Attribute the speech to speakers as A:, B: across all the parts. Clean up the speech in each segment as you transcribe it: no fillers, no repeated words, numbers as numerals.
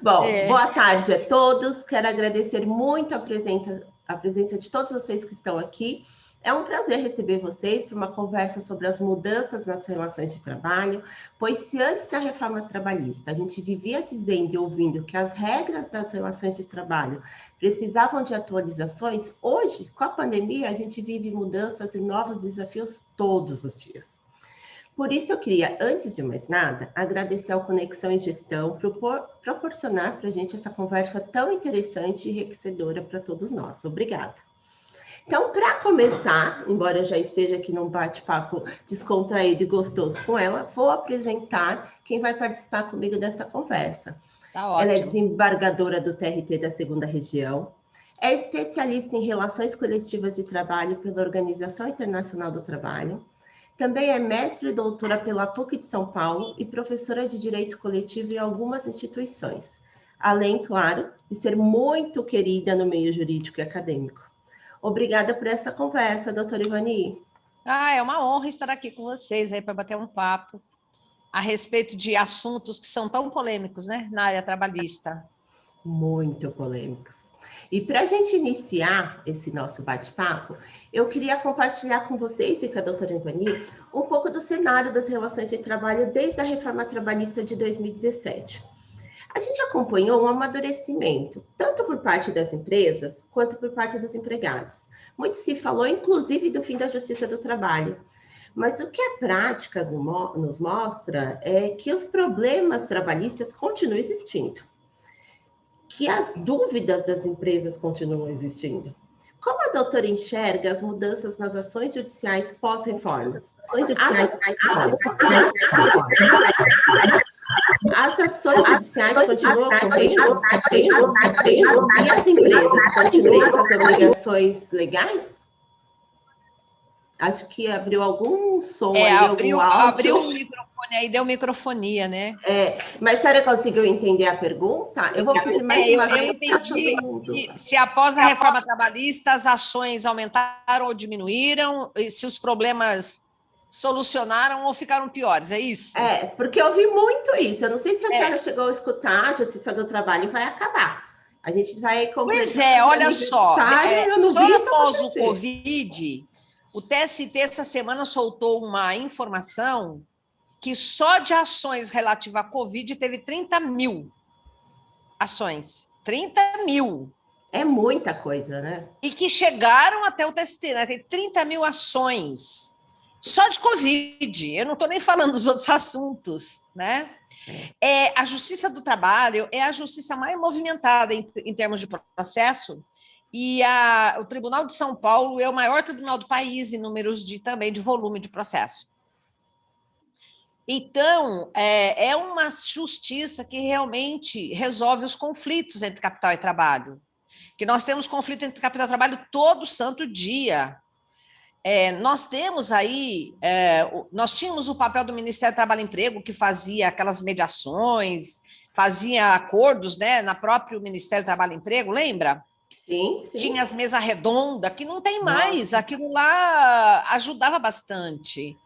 A: Bom, boa tarde a todos. Quero agradecer muito a presença de todos vocês que estão aqui. É um prazer receber vocês para uma conversa sobre as mudanças nas relações de trabalho, pois se antes da reforma trabalhista a gente vivia dizendo e ouvindo que as regras das relações de trabalho precisavam de atualizações, hoje, com a pandemia, a gente vive mudanças e novos desafios todos os dias. Por isso, eu queria, antes de mais nada, agradecer ao Conexão em Gestão por proporcionar para a gente essa conversa tão interessante e enriquecedora para todos nós. Obrigada. Então, para começar, embora eu já esteja aqui num bate-papo descontraído e gostoso com ela, vou apresentar quem vai participar comigo dessa conversa.
B: Tá ótimo.
A: Ela é desembargadora do TRT da 2ª Região, é especialista em relações coletivas de trabalho pela Organização Internacional do Trabalho, também é mestre e doutora pela PUC de São Paulo e professora de Direito Coletivo em algumas instituições, além, claro, de ser muito querida no meio jurídico e acadêmico. Obrigada por essa conversa, doutora Ivani.
B: É uma honra estar aqui com vocês aí para bater um papo a respeito de assuntos que são tão polêmicos, né, na área trabalhista.
A: Muito polêmicos. E para a gente iniciar esse nosso bate-papo, eu queria compartilhar com vocês e com a doutora Ivani um pouco do cenário das relações de trabalho desde a reforma trabalhista de 2017. A gente acompanhou um amadurecimento, tanto por parte das empresas, quanto por parte dos empregados. Muito se falou, inclusive, do fim da Justiça do Trabalho. Mas o que a prática nos mostra é que os problemas trabalhistas continuam existindo, que as dúvidas das empresas continuam existindo. Como a doutora enxerga as mudanças nas ações judiciais pós-reformas? As ações judiciais continuam ocorrendo? E as empresas continuam com as obrigações legais? Acho que abriu algum som aí,
B: abriu
A: algum
B: o microfone aí, deu microfonia, né?
A: Mas a senhora conseguiu entender a pergunta? Eu vou pedir mais uma vez.
B: Eu entendi que se após a reforma trabalhista as ações aumentaram ou diminuíram, e se os problemas solucionaram ou ficaram piores, é isso?
A: Porque eu vi muito isso. Eu não sei se a senhora chegou a escutar, a Justiça do Trabalho vai acabar. A gente vai completar.
B: Pois olha só,
A: eu não vi isso
B: após
A: acontecer.
B: o Covid, o TST essa semana soltou uma informação que só de ações relativas à Covid teve 30 mil ações. 30 mil.
A: É muita coisa, né?
B: E que chegaram até o TST, né? Tem 30 mil ações só de Covid. Eu não estou nem falando dos outros assuntos, né? A Justiça do Trabalho é a justiça mais movimentada em termos de processo, e o Tribunal de São Paulo é o maior tribunal do país em números também de volume de processo. Então, é uma justiça que realmente resolve os conflitos entre capital e trabalho. Que nós temos conflito entre capital e trabalho todo santo dia. Nós temos aí, nós tínhamos o papel do Ministério do Trabalho e Emprego, que fazia aquelas mediações, fazia acordos, né, na próprio Ministério do Trabalho e Emprego, lembra?
A: Sim.
B: Tinha as mesas redondas, que não tem mais, aquilo lá ajudava bastante.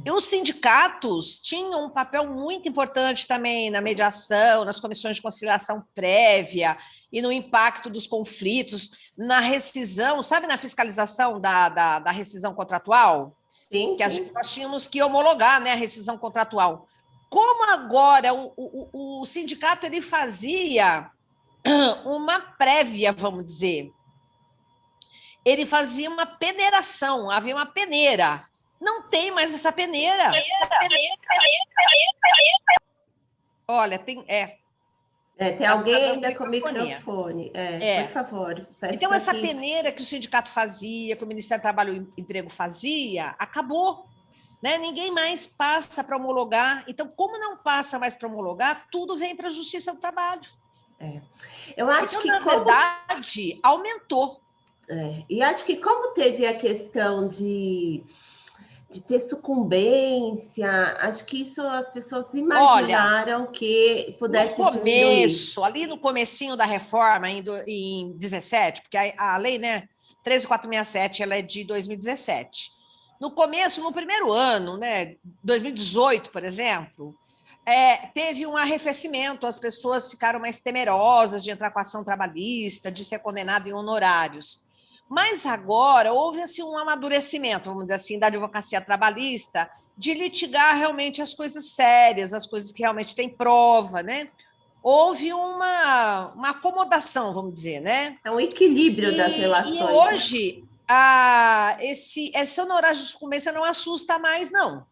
B: E os sindicatos tinham um papel muito importante também na mediação, nas comissões de conciliação prévia e no impacto dos conflitos, na rescisão, sabe, na fiscalização da rescisão contratual?
A: Sim.
B: Nós tínhamos que homologar, né, a rescisão contratual. Como agora o sindicato ele fazia uma prévia, vamos dizer, ele fazia uma peneiração, havia uma peneira. Não tem mais essa peneira. Olha, tem
A: alguém ainda com microfone. Por favor.
B: Então, essa peneira que o sindicato fazia, que o Ministério do Trabalho e Emprego fazia, acabou. Né? Ninguém mais passa para homologar. Então, como não passa mais para homologar, tudo vem para a Justiça do Trabalho.
A: Eu acho que,
B: na verdade, aumentou.
A: E acho que como teve a questão de ter sucumbência, acho que isso as pessoas imaginaram que pudesse diminuir.
B: Ali no comecinho da reforma, em 17, porque a lei, né, 13.467, ela é de 2017. No começo, no primeiro ano, né, 2018, por exemplo, teve um arrefecimento, as pessoas ficaram mais temerosas de entrar com ação trabalhista, de ser condenado em honorários. Mas agora houve assim, um amadurecimento, vamos dizer assim, da advocacia trabalhista, de litigar realmente as coisas sérias, as coisas que realmente têm prova, né? Houve uma acomodação, vamos dizer, né?
A: É um equilíbrio das
B: E
A: relações.
B: hoje, esse honorário de sucumbência não assusta mais, não.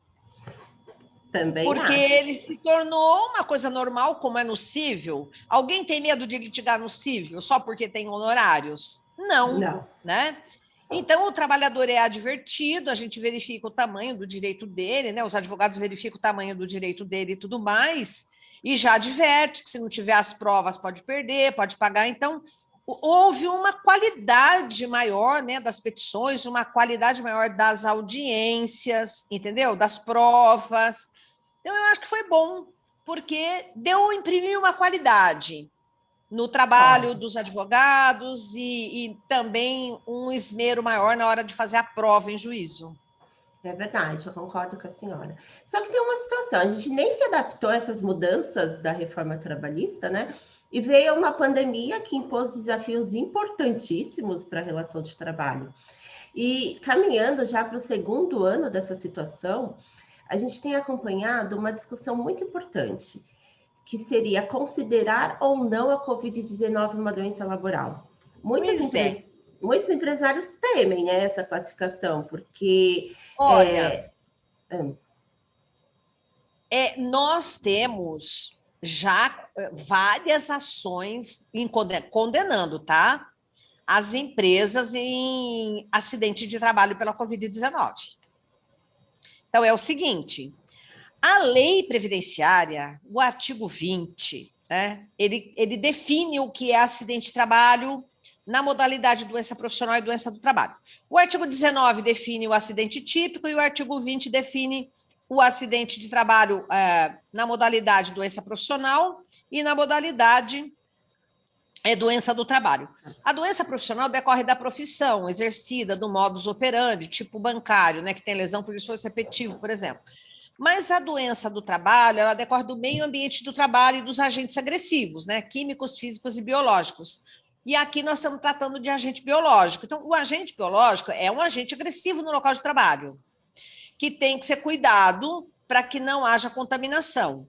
A: Também
B: Porque
A: acho.
B: ele se tornou uma coisa normal, como é no cível. Alguém tem medo de litigar no cível só porque tem honorários? Não, né? Então, o trabalhador é advertido, a gente verifica o tamanho do direito dele, né? Os advogados verificam o tamanho do direito dele e tudo mais, e já adverte que se não tiver as provas pode perder, pode pagar. Então, houve uma qualidade maior, né, das petições, uma qualidade maior das audiências, entendeu? Das provas. Então, eu acho que foi bom, porque imprimiu uma qualidade no trabalho dos advogados e também um esmero maior na hora de fazer a prova em juízo.
A: É verdade, eu concordo com a senhora. Só que tem uma situação, a gente nem se adaptou a essas mudanças da reforma trabalhista, né? E veio uma pandemia que impôs desafios importantíssimos para a relação de trabalho. E caminhando já para o segundo ano dessa situação, a gente tem acompanhado uma discussão muito importante, que seria considerar ou não a Covid-19 uma doença laboral. Muitos empresários temem, né, essa classificação, porque...
B: Olha, nós temos já várias ações condenando, tá? As empresas em acidente de trabalho pela Covid-19. Então, é o seguinte, a lei previdenciária, o artigo 20, né, ele define o que é acidente de trabalho na modalidade doença profissional e doença do trabalho. O artigo 19 define o acidente típico e o artigo 20 define o acidente de trabalho na modalidade doença profissional e na modalidade doença do trabalho. A doença profissional decorre da profissão exercida, do modus operandi, tipo bancário, né, que tem lesão por esforço repetitivo, por exemplo. Mas a doença do trabalho, ela decorre do meio ambiente do trabalho e dos agentes agressivos, né, químicos, físicos e biológicos. E aqui nós estamos tratando de agente biológico. Então, o agente biológico é um agente agressivo no local de trabalho, que tem que ser cuidado para que não haja contaminação.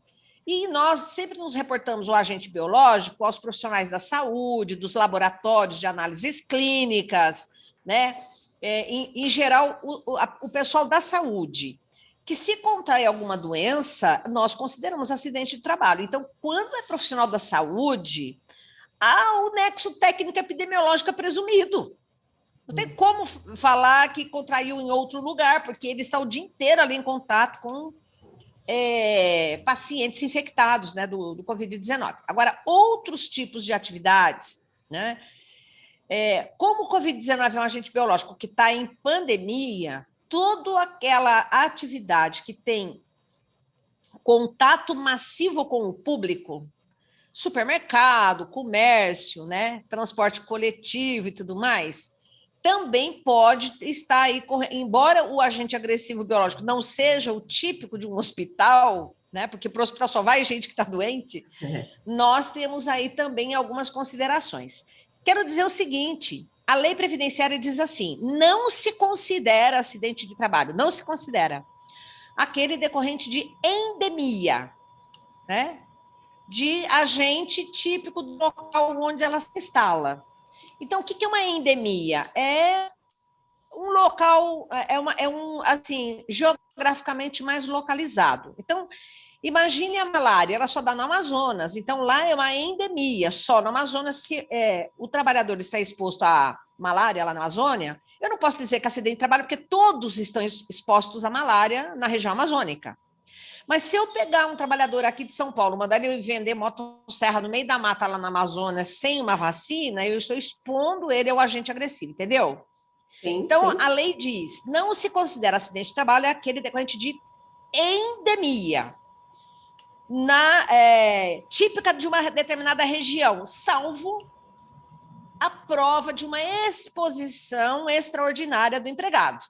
B: E nós sempre nos reportamos o agente biológico aos profissionais da saúde, dos laboratórios de análises clínicas, né? Em geral, o pessoal da saúde, que se contrai alguma doença, nós consideramos acidente de trabalho. Então, quando é profissional da saúde, há o nexo técnico epidemiológico presumido. Não tem como falar que contraiu em outro lugar, porque ele está o dia inteiro ali em contato com pacientes infectados, né, do Covid-19. Agora, outros tipos de atividades, né, como o Covid-19 é um agente biológico que está em pandemia, toda aquela atividade que tem contato massivo com o público, supermercado, comércio, né, transporte coletivo e tudo mais, também pode estar aí, embora o agente agressivo biológico não seja o típico de um hospital, né, porque para o hospital só vai gente que está doente, nós temos aí também algumas considerações. Quero dizer o seguinte, a lei previdenciária diz assim, não se considera acidente de trabalho, não se considera aquele decorrente de endemia, né, de agente típico do local onde ela se instala. Então, o que é uma endemia? É um local, assim, geograficamente mais localizado. Então, imagine a malária, ela só dá no Amazonas, então lá é uma endemia, só no Amazonas, se o trabalhador está exposto à malária lá na Amazônia, eu não posso dizer que é acidente de trabalho, porque todos estão expostos à malária na região amazônica. Mas se eu pegar um trabalhador aqui de São Paulo, mandar ele vender motosserra no meio da mata lá na Amazonas sem uma vacina, eu estou expondo ele ao agente agressivo, entendeu?
A: Sim,
B: então,
A: sim.
B: A lei diz, não se considera acidente de trabalho aquele decorrente de endemia, típica de uma determinada região, salvo a prova de uma exposição extraordinária do empregado.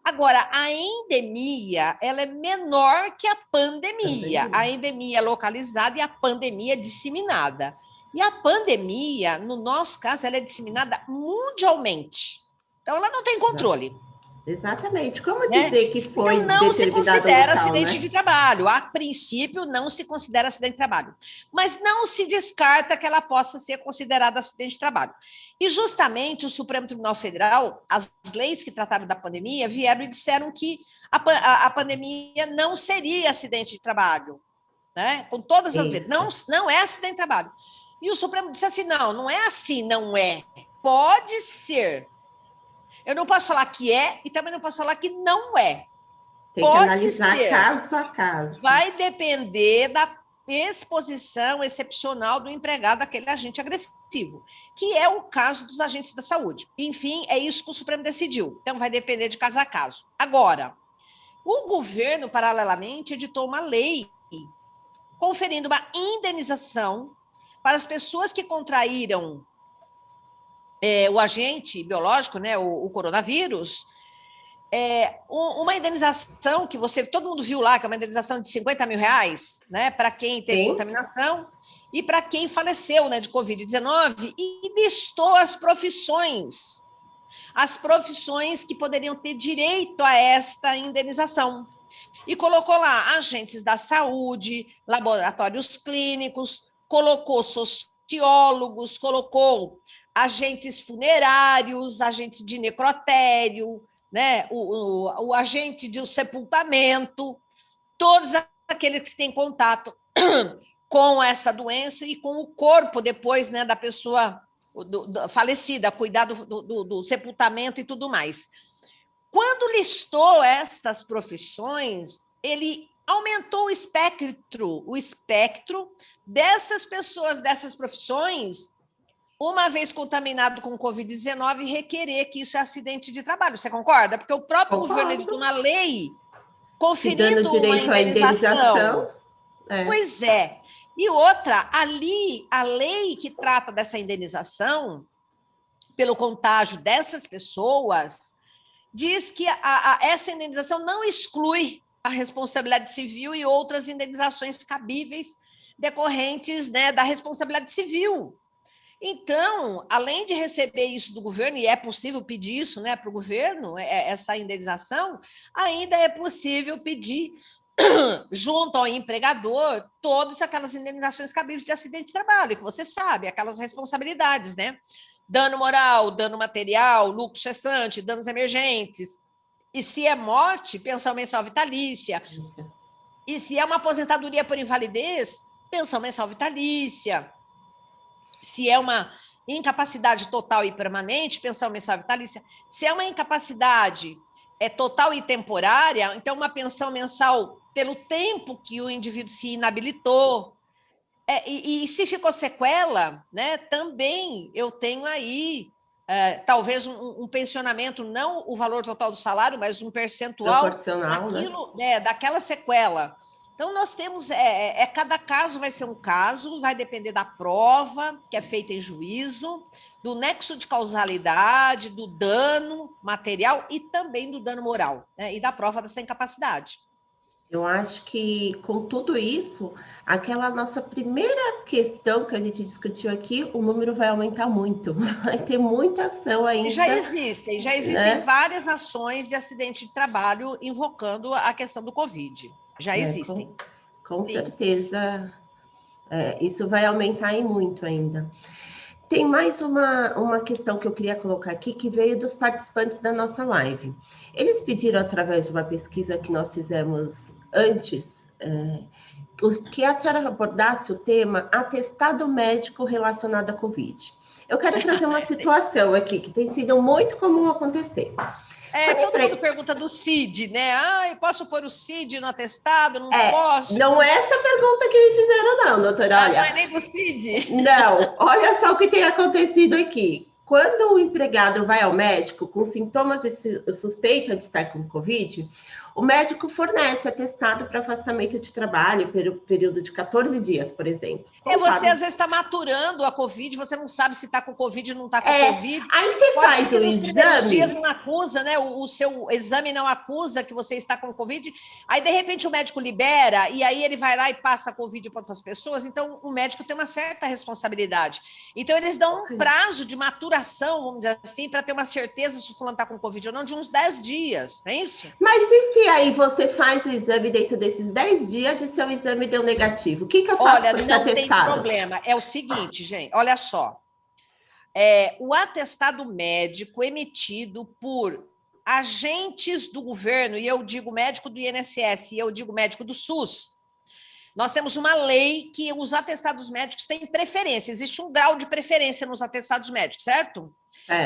B: Agora, a endemia, ela é menor que a pandemia. A endemia é localizada e a pandemia é disseminada. E a pandemia, no nosso caso, ela é disseminada mundialmente. Então, ela não tem controle.
A: Exatamente. Como dizer que foi
B: então, não se
A: determinado
B: considera
A: local,
B: acidente
A: né?
B: de trabalho. A princípio, não se considera acidente de trabalho. Mas não se descarta que ela possa ser considerada acidente de trabalho. E, justamente, o Supremo Tribunal Federal, as leis que trataram da pandemia, vieram e disseram que a pandemia não seria acidente de trabalho. Né? Com todas as leis. Não é acidente de trabalho. E o Supremo disse assim, não é assim, não é. Pode ser. Eu não posso falar que é e também não posso falar que não é.
A: Tem que analisar caso a caso.
B: Vai depender da exposição excepcional do empregado àquele agente agressivo, que é o caso dos agentes da saúde. Enfim, é isso que o Supremo decidiu. Então, vai depender de caso a caso. Agora, o governo, paralelamente, editou uma lei conferindo uma indenização para as pessoas que contraíram o agente biológico, né, o coronavírus, uma indenização que todo mundo viu lá, que é uma indenização de R$50 mil, né, para quem teve contaminação e para quem faleceu, né, de Covid-19, e listou as profissões que poderiam ter direito a esta indenização. E colocou lá agentes da saúde, laboratórios clínicos, colocou sociólogos, colocou agentes funerários, agentes de necrotério, né? o agente de sepultamento, todos aqueles que têm contato com essa doença e com o corpo depois, né, da pessoa falecida, cuidar do sepultamento e tudo mais. Quando listou estas profissões, ele aumentou o espectro dessas pessoas, dessas profissões, uma vez contaminado com Covid-19, requerer que isso é acidente de trabalho. Você concorda? Porque o próprio governo editou uma lei conferindo uma indenização. Pois é. E outra, ali, a lei que trata dessa indenização pelo contágio dessas pessoas diz que essa indenização não exclui a responsabilidade civil e outras indenizações cabíveis decorrentes, né, da responsabilidade civil. Então, além de receber isso do governo, e é possível pedir isso, né, para o governo, essa indenização, ainda é possível pedir, junto ao empregador, todas aquelas indenizações cabíveis de acidente de trabalho, que você sabe, aquelas responsabilidades, né? Dano moral, dano material, lucro cessante, danos emergentes. E se é morte, pensão mensal vitalícia. E se é uma aposentadoria por invalidez, pensão mensal vitalícia. Se é uma incapacidade total e permanente, pensão mensal vitalícia. Se é uma incapacidade total e temporária, então uma pensão mensal pelo tempo que o indivíduo se inabilitou. E se ficou sequela, né, também eu tenho aí talvez um pensionamento, não o valor total do salário, mas um percentual daquilo, né, daquela sequela. Então, nós temos, cada caso vai ser um caso, vai depender da prova que é feita em juízo, do nexo de causalidade, do dano material e também do dano moral, né, e da prova dessa incapacidade.
A: Eu acho que, com tudo isso, aquela nossa primeira questão que a gente discutiu aqui, o número vai aumentar muito. Vai ter muita ação ainda.
B: Já existem, né? Várias ações de acidente de trabalho invocando a questão do Covid. Já existem.
A: Com certeza, isso vai aumentar e muito ainda. Tem mais uma questão que eu queria colocar aqui, que veio dos participantes da nossa live. Eles pediram, através de uma pesquisa que nós fizemos antes, que a senhora abordasse o tema atestado médico relacionado à Covid. Eu quero trazer uma situação aqui, que tem sido muito comum acontecer.
B: Todo mundo pergunta do CID, né? Eu posso pôr o CID no atestado? Não posso?
A: Não é essa pergunta que me fizeram, não, doutora. Olha,
B: não é nem do CID?
A: Não, olha só o que tem acontecido aqui. Quando o empregado vai ao médico com sintomas de suspeita de estar com Covid, o médico fornece atestado para afastamento de trabalho pelo período de 14 dias, por exemplo.
B: Você às vezes está maturando a Covid, você não sabe se está com Covid ou não está com Covid.
A: Aí você faz o
B: nos primeiros dias
A: exame.
B: não acusa, né? O seu exame não acusa que você está com Covid. Aí, de repente, o médico libera e aí ele vai lá e passa a Covid para outras pessoas. Então, o médico tem uma certa responsabilidade. Então, eles dão um prazo de maturação, vamos dizer assim, para ter uma certeza se o fulano está com Covid ou não, de uns 10 dias, não é isso?
A: Mas e se aí você faz o exame dentro desses 10 dias e seu exame deu negativo? O que eu faço com esse atestado?
B: Olha, não tem problema. É o seguinte, gente, olha só. O atestado médico emitido por agentes do governo, e eu digo médico do INSS, e eu digo médico do SUS, nós temos uma lei que os atestados médicos têm preferência, existe um grau de preferência nos atestados médicos, certo?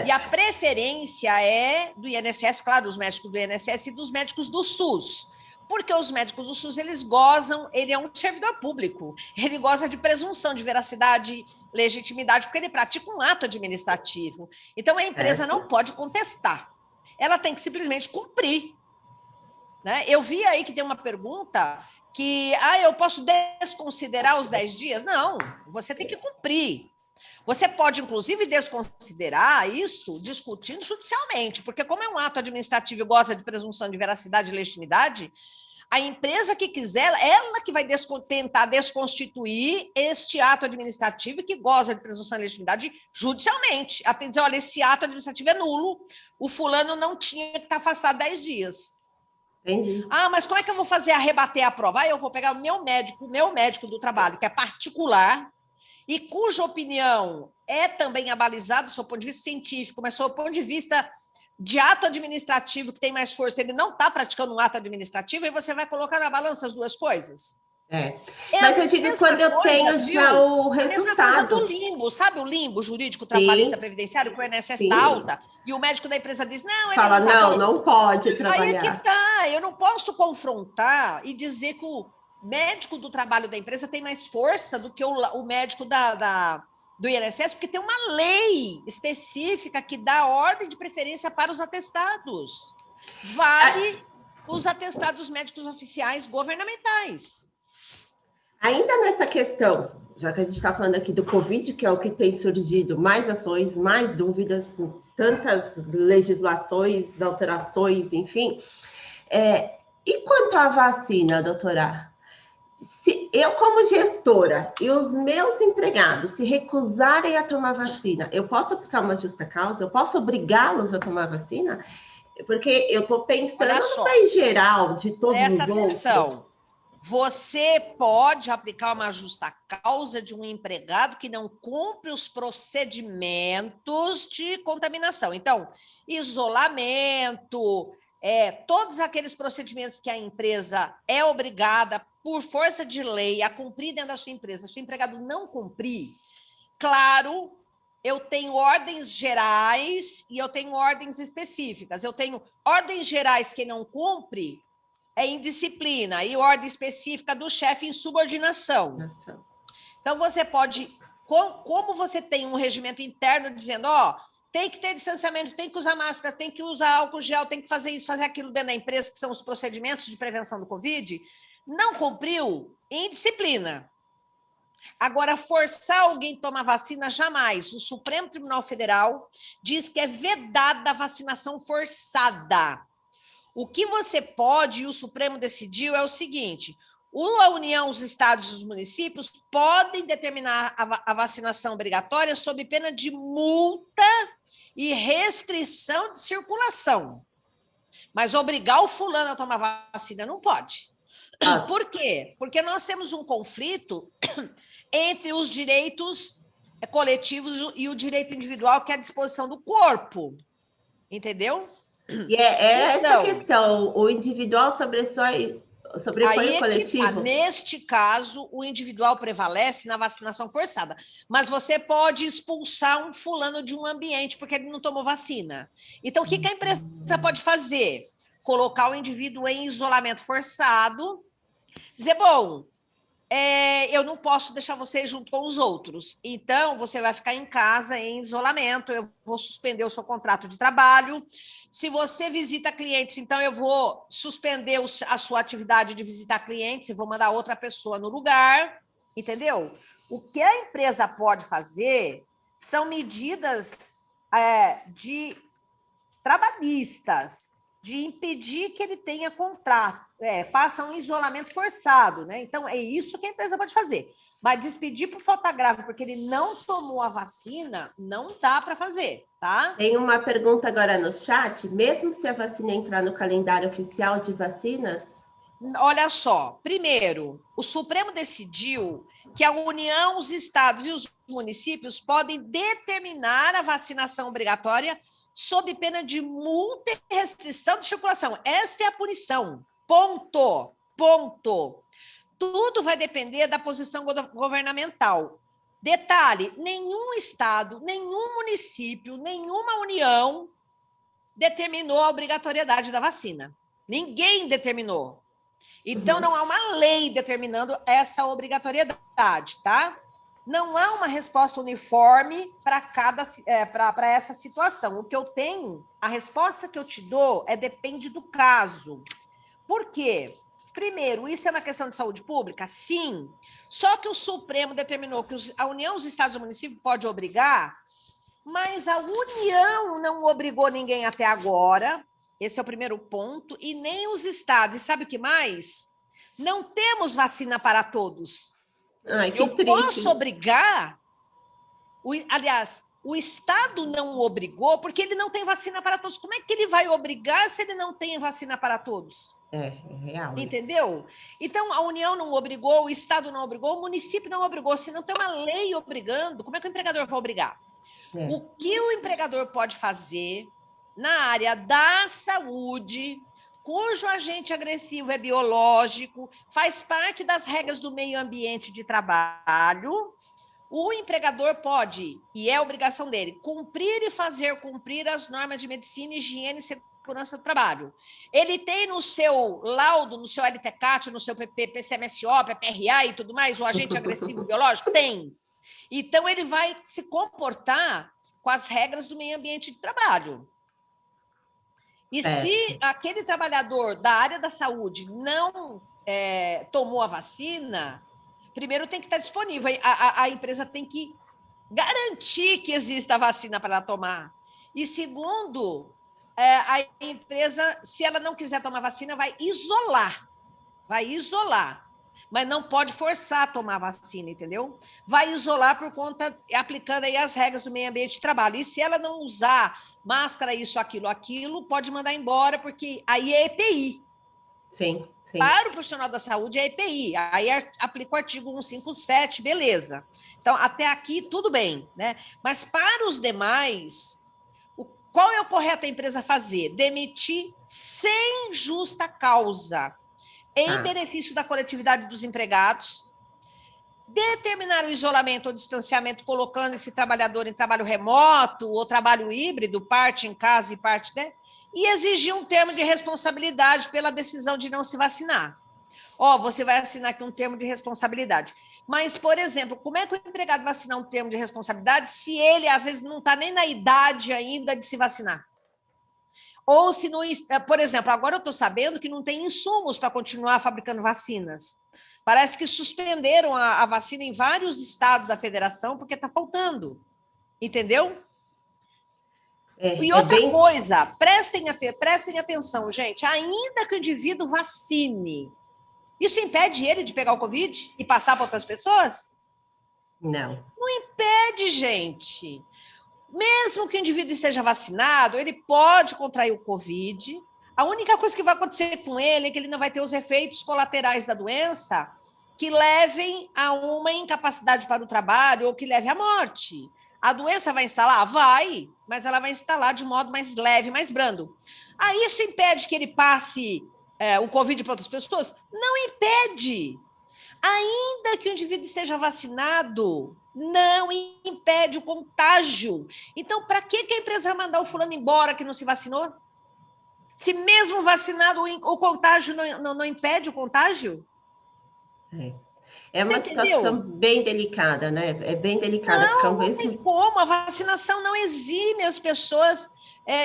B: E a preferência é do INSS, claro, dos médicos do INSS e dos médicos do SUS. Porque os médicos do SUS, eles gozam, ele é um servidor público, ele goza de presunção de veracidade, legitimidade, porque ele pratica um ato administrativo. Então, a empresa não pode contestar, ela tem que simplesmente cumprir. Né? Eu vi aí que tem uma pergunta que, eu posso desconsiderar os 10 dias? Não, você tem que cumprir. Você pode, inclusive, desconsiderar isso discutindo judicialmente, porque como é um ato administrativo e goza de presunção de veracidade e legitimidade, a empresa que quiser, ela que vai tentar desconstituir este ato administrativo que goza de presunção de legitimidade judicialmente. Até dizer, olha, esse ato administrativo é nulo, o fulano não tinha que estar afastado 10 dias.
A: Entendi.
B: Mas como é que eu vou fazer a rebater a prova? Eu vou pegar o meu médico do trabalho, que é particular, e cuja opinião é também abalizada do seu ponto de vista científico, mas do seu ponto de vista de ato administrativo, que tem mais força, ele não está praticando um ato administrativo, e você vai colocar na balança as duas coisas?
A: Mas eu digo quando eu tenho já o resultado.
B: É a mesma coisa do limbo, sabe o limbo jurídico trabalhista previdenciário, que o INSS está alta, e o médico da empresa diz, não, ele
A: fala,
B: não está.
A: Não pode trabalhar.
B: Aí é que tá, eu não posso confrontar e dizer que o médico do trabalho da empresa tem mais força do que o médico do INSS, porque tem uma lei específica que dá ordem de preferência para os atestados. Vale os atestados médicos oficiais governamentais.
A: Ainda nessa questão, já que a gente está falando aqui do Covid, que é o que tem surgido mais ações, mais dúvidas, tantas legislações, alterações, enfim. E quanto à vacina, doutora? Se eu, como gestora, e os meus empregados se recusarem a tomar vacina, eu posso aplicar uma justa causa? Eu posso obrigá-los a tomar vacina? Porque eu estou pensando no bem geral de todos os outros. Presta atenção.
B: Você pode aplicar uma justa causa de um empregado que não cumpre os procedimentos de contaminação. Então, isolamento, todos aqueles procedimentos que a empresa é obrigada, por força de lei, a cumprir dentro da sua empresa. Se o empregado não cumprir, claro, eu tenho ordens gerais e eu tenho ordens específicas. Eu tenho ordens gerais que não cumpre, é indisciplina, e ordem específica do chefe em subordinação. Então, você pode, como você tem um regimento interno dizendo, tem que ter distanciamento, tem que usar máscara, tem que usar álcool gel, tem que fazer isso, fazer aquilo dentro da empresa, que são os procedimentos de prevenção do Covid, não cumpriu, indisciplina. Agora, forçar alguém a tomar vacina, jamais. O Supremo Tribunal Federal diz que é vedada a vacinação forçada. O que você pode, e o Supremo decidiu, é o seguinte: a União, os estados e os municípios podem determinar a vacinação obrigatória sob pena de multa e restrição de circulação. Mas obrigar o fulano a tomar vacina não pode. Por quê? Porque nós temos um conflito entre os direitos coletivos e o direito individual, que é a disposição do corpo. Entendeu?
A: E essa questão, o individual sobrepõe o coletivo?
B: Neste caso, o individual prevalece na vacinação forçada, mas você pode expulsar um fulano de um ambiente porque ele não tomou vacina. Então, o que a empresa pode fazer? Colocar o indivíduo em isolamento forçado, dizer, bom, eu não posso deixar você junto com os outros. Então, você vai ficar em casa em isolamento, eu vou suspender o seu contrato de trabalho. Se você visita clientes, então eu vou suspender a sua atividade de visitar clientes e vou mandar outra pessoa no lugar, entendeu? O que a empresa pode fazer são medidas de trabalhistas, de impedir que ele tenha contrato, faça um isolamento forçado, né? Então, é isso que a empresa pode fazer. Mas despedir para o fotógrafo porque ele não tomou a vacina, não dá para fazer, tá?
A: Tem uma pergunta agora no chat. Mesmo se a vacina entrar no calendário oficial de vacinas?
B: Olha só, primeiro, o Supremo decidiu que a União, os estados e os municípios podem determinar a vacinação obrigatória sob pena de multa e restrição de circulação. Esta é a punição. Ponto. Ponto. Tudo vai depender da posição governamental. Detalhe: nenhum estado, nenhum município, nenhuma união determinou a obrigatoriedade da vacina. Ninguém determinou. Então, não há uma lei determinando essa obrigatoriedade, tá? Não há uma resposta uniforme para essa situação. O que eu tenho, a resposta que eu te dou depende do caso. Por quê? Primeiro, isso é uma questão de saúde pública? Sim. Só que o Supremo determinou que a União, os estados e o município pode obrigar, mas a União não obrigou ninguém até agora. Esse é o primeiro ponto. E nem os estados. E sabe o que mais? Não temos vacina para todos.
A: Ai, que
B: eu
A: triste.
B: Posso obrigar, aliás, o Estado não obrigou porque ele não tem vacina para todos. Como é que ele vai obrigar se ele não tem vacina para todos?
A: É real.
B: Entendeu? Isso. Então, a União não obrigou, o Estado não obrigou, o município não obrigou. Se não tem uma lei obrigando, como é que o empregador vai obrigar? O que o empregador pode fazer na área da saúde, cujo agente agressivo é biológico, faz parte das regras do meio ambiente de trabalho, o empregador pode, e é obrigação dele, cumprir e fazer cumprir as normas de medicina, higiene e segurança do trabalho. Ele tem no seu laudo, no seu LTCAT, no seu PCMSO, PPRA e tudo mais, o agente agressivo biológico? Tem. Então, ele vai se comportar com as regras do meio ambiente de trabalho. E se aquele trabalhador da área da saúde não tomou a vacina, primeiro tem que estar disponível. A empresa tem que garantir que exista a vacina para ela tomar. E segundo, a empresa, se ela não quiser tomar vacina, vai isolar. Mas não pode forçar a tomar a vacina, entendeu? Vai isolar por conta, aplicando aí as regras do meio ambiente de trabalho. E se ela não usar máscara, isso, aquilo, pode mandar embora, porque aí é EPI.
A: Sim.
B: Para o profissional da saúde é EPI. Aí aplica o artigo 157, beleza. Então, até aqui, tudo bem, né? Mas para os demais, qual é o correto a empresa fazer? Demitir sem justa causa, em benefício da coletividade dos empregados, determinar o isolamento ou distanciamento, colocando esse trabalhador em trabalho remoto ou trabalho híbrido, parte em casa e parte, né? E exigir um termo de responsabilidade pela decisão de não se vacinar. Você vai assinar aqui um termo de responsabilidade. Mas, por exemplo, como é que o empregado vai assinar um termo de responsabilidade se ele, às vezes, não está nem na idade ainda de se vacinar? Ou se não, por exemplo, agora eu estou sabendo que não tem insumos para continuar fabricando vacinas. Parece que suspenderam a vacina em vários estados da federação porque está faltando. Entendeu? E outra coisa, prestem atenção, gente. Ainda que o indivíduo vacine, isso impede ele de pegar o Covid e passar para outras pessoas?
A: Não.
B: Não impede, gente. Mesmo que o indivíduo esteja vacinado, ele pode contrair o Covid. A única coisa que vai acontecer com ele é que ele não vai ter os efeitos colaterais da doença que levem a uma incapacidade para o trabalho ou que leve à morte. A doença vai instalar? Vai, mas ela vai instalar de modo mais leve, mais brando. Isso impede que ele passe o Covid para outras pessoas? Não impede. Ainda que o indivíduo esteja vacinado, não impede o contágio. Então, para que a empresa vai mandar o fulano embora que não se vacinou? Se mesmo vacinado, o contágio não impede o contágio?
A: É
B: Você
A: uma situação
B: entendeu?
A: bem delicada, né? É bem delicada, porque ao
B: Não tem
A: mesmo...
B: como, a vacinação não exime as pessoas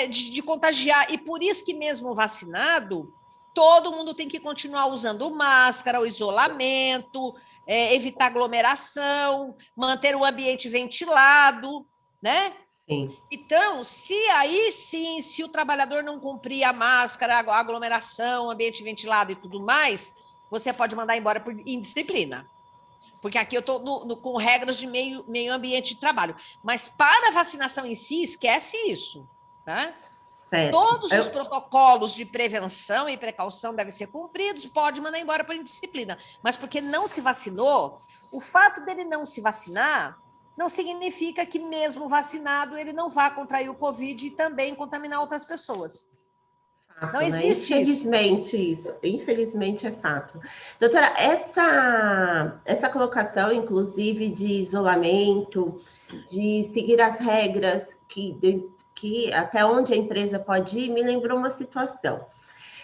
B: de contagiar, e por isso que mesmo vacinado, todo mundo tem que continuar usando máscara, o isolamento, evitar aglomeração, manter o ambiente ventilado, né?
A: Sim.
B: Então, se aí sim, se o trabalhador não cumprir a máscara, a aglomeração, ambiente ventilado e tudo mais, você pode mandar embora por indisciplina. Porque aqui eu estou com regras de meio ambiente de trabalho. Mas para a vacinação em si, esquece isso. Tá?
A: Certo.
B: Todos os protocolos de prevenção e precaução devem ser cumpridos, pode mandar embora por indisciplina. Mas porque não se vacinou, o fato dele não se vacinar não significa que, mesmo vacinado, ele não vá contrair o Covid e também contaminar outras pessoas. Não
A: Fato, né?
B: existe isso.
A: Infelizmente é fato. Doutora, essa colocação, inclusive, de isolamento, de seguir as regras que até onde a empresa pode ir, me lembrou uma situação.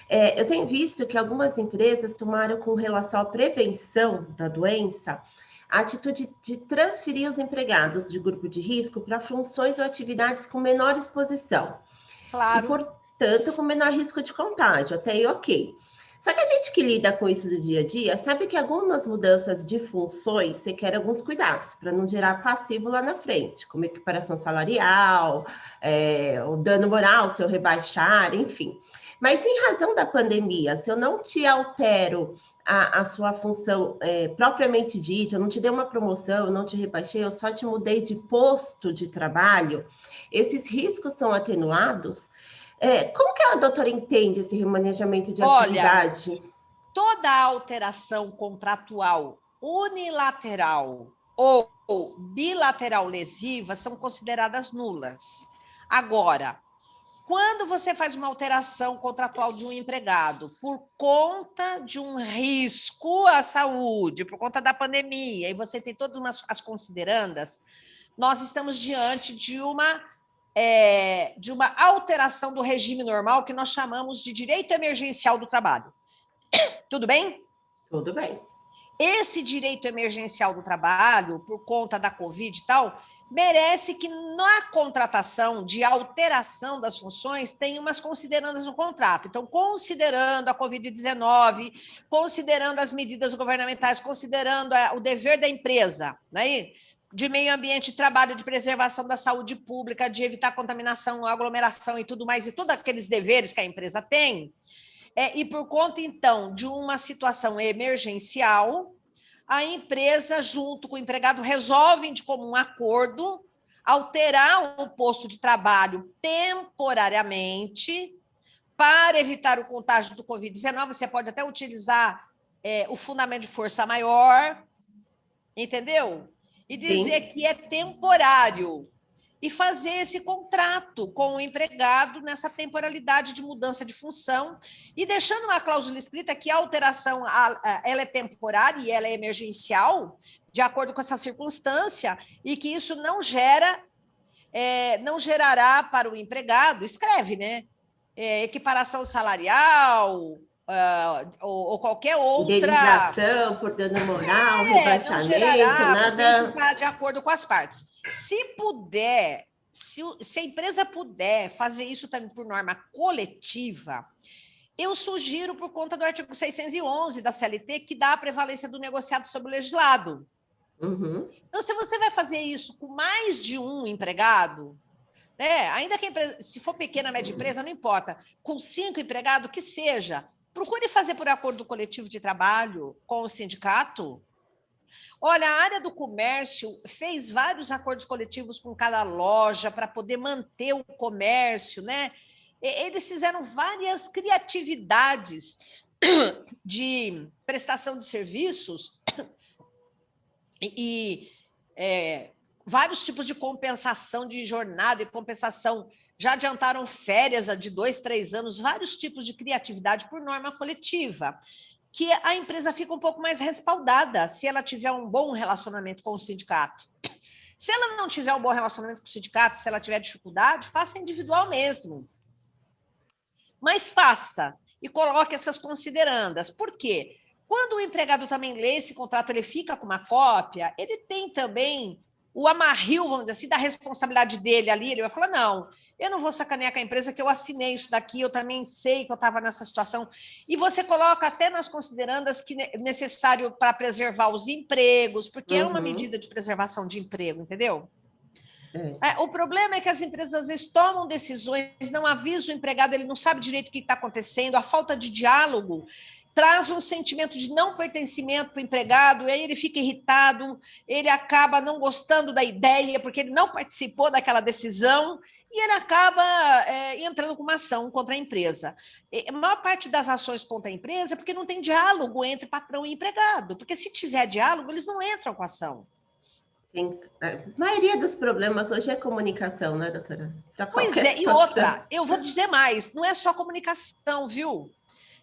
A: Eu tenho visto que algumas empresas tomaram, com relação à prevenção da doença, a atitude de transferir os empregados de grupo de risco para funções ou atividades com menor exposição e,
B: Claro.
A: portanto, com menor risco de contágio. Até aí, ok. Só que a gente que lida com isso do dia a dia sabe que algumas mudanças de funções requerem alguns cuidados para não gerar passivo lá na frente, como equiparação salarial, o dano moral se eu rebaixar, enfim. Mas em razão da pandemia, se eu não te altero a sua função propriamente dita, eu não te dei uma promoção, eu não te rebaixei, eu só te mudei de posto de trabalho, esses riscos são atenuados. Como que a doutora entende esse remanejamento de
B: Olha,
A: atividade?
B: toda alteração contratual unilateral ou bilateral lesiva são consideradas nulas. Agora, quando você faz uma alteração contratual de um empregado por conta de um risco à saúde, por conta da pandemia, e você tem todas as considerandas, nós estamos diante de uma alteração do regime normal que nós chamamos de direito emergencial do trabalho. Tudo bem?
A: Tudo bem.
B: Esse direito emergencial do trabalho, por conta da Covid e tal, merece que na contratação de alteração das funções tenha umas considerandas no contrato. Então, considerando a Covid-19, considerando as medidas governamentais, considerando o dever da empresa, né? De meio ambiente, trabalho, de preservação da saúde pública, de evitar contaminação, aglomeração e tudo mais, e todos aqueles deveres que a empresa tem, e por conta, então, de uma situação emergencial, a empresa, junto com o empregado, resolvem de comum acordo alterar o posto de trabalho temporariamente para evitar o contágio do Covid-19. Você pode até utilizar o fundamento de força maior, entendeu? E dizer
A: Sim.
B: que é temporário. E fazer esse contrato com o empregado nessa temporalidade de mudança de função e deixando uma cláusula escrita que a alteração ela é temporária e ela é emergencial, de acordo com essa circunstância, e que isso não gerará para o empregado, escreve, né? Equiparação salarial, ou qualquer outra.
A: Indenização por dano moral,
B: Não
A: rebaixamento,
B: gerará, porque isso
A: nada.
B: está de acordo com as partes. Se puder, se a empresa puder fazer isso também por norma coletiva, eu sugiro, por conta do artigo 611 da CLT, que dá a prevalência do negociado sobre o legislado.
A: Uhum.
B: Então, se você vai fazer isso com mais de um empregado, né, ainda que a empresa, se for pequena, média empresa, não importa, com 5 empregados, que seja, procure fazer por acordo coletivo de trabalho com o sindicato. Olha, a área do comércio fez vários acordos coletivos com cada loja para poder manter o comércio, né? Eles fizeram várias criatividades de prestação de serviços e vários tipos de compensação de jornada e compensação. Já adiantaram férias de 2, 3 anos, vários tipos de criatividade por norma coletiva, que a empresa fica um pouco mais respaldada se ela tiver um bom relacionamento com o sindicato. Se ela não tiver um bom relacionamento com o sindicato, se ela tiver dificuldade, faça individual mesmo. Mas faça e coloque essas considerandas. Por quê? Quando o empregado também lê esse contrato, ele fica com uma cópia, ele tem também o amarrio, vamos dizer assim, da responsabilidade dele ali, ele vai falar, não, eu não vou sacanear com a empresa que eu assinei isso daqui, eu também sei que eu estava nessa situação. E você coloca até nas considerandas que é necessário para preservar os empregos, porque é uma medida de preservação de emprego, entendeu? O problema é que as empresas às vezes tomam decisões, não avisam o empregado, ele não sabe direito o que está acontecendo, a falta de diálogo traz um sentimento de não pertencimento para o empregado, e aí ele fica irritado, ele acaba não gostando da ideia, porque ele não participou daquela decisão, e ele acaba entrando com uma ação contra a empresa. A maior parte das ações contra a empresa é porque não tem diálogo entre patrão e empregado, porque se tiver diálogo, eles não entram com a ação.
A: Sim, a maioria dos problemas hoje é comunicação, né, doutora?
B: Pois é, e outra, eu vou dizer mais, não é só comunicação, viu?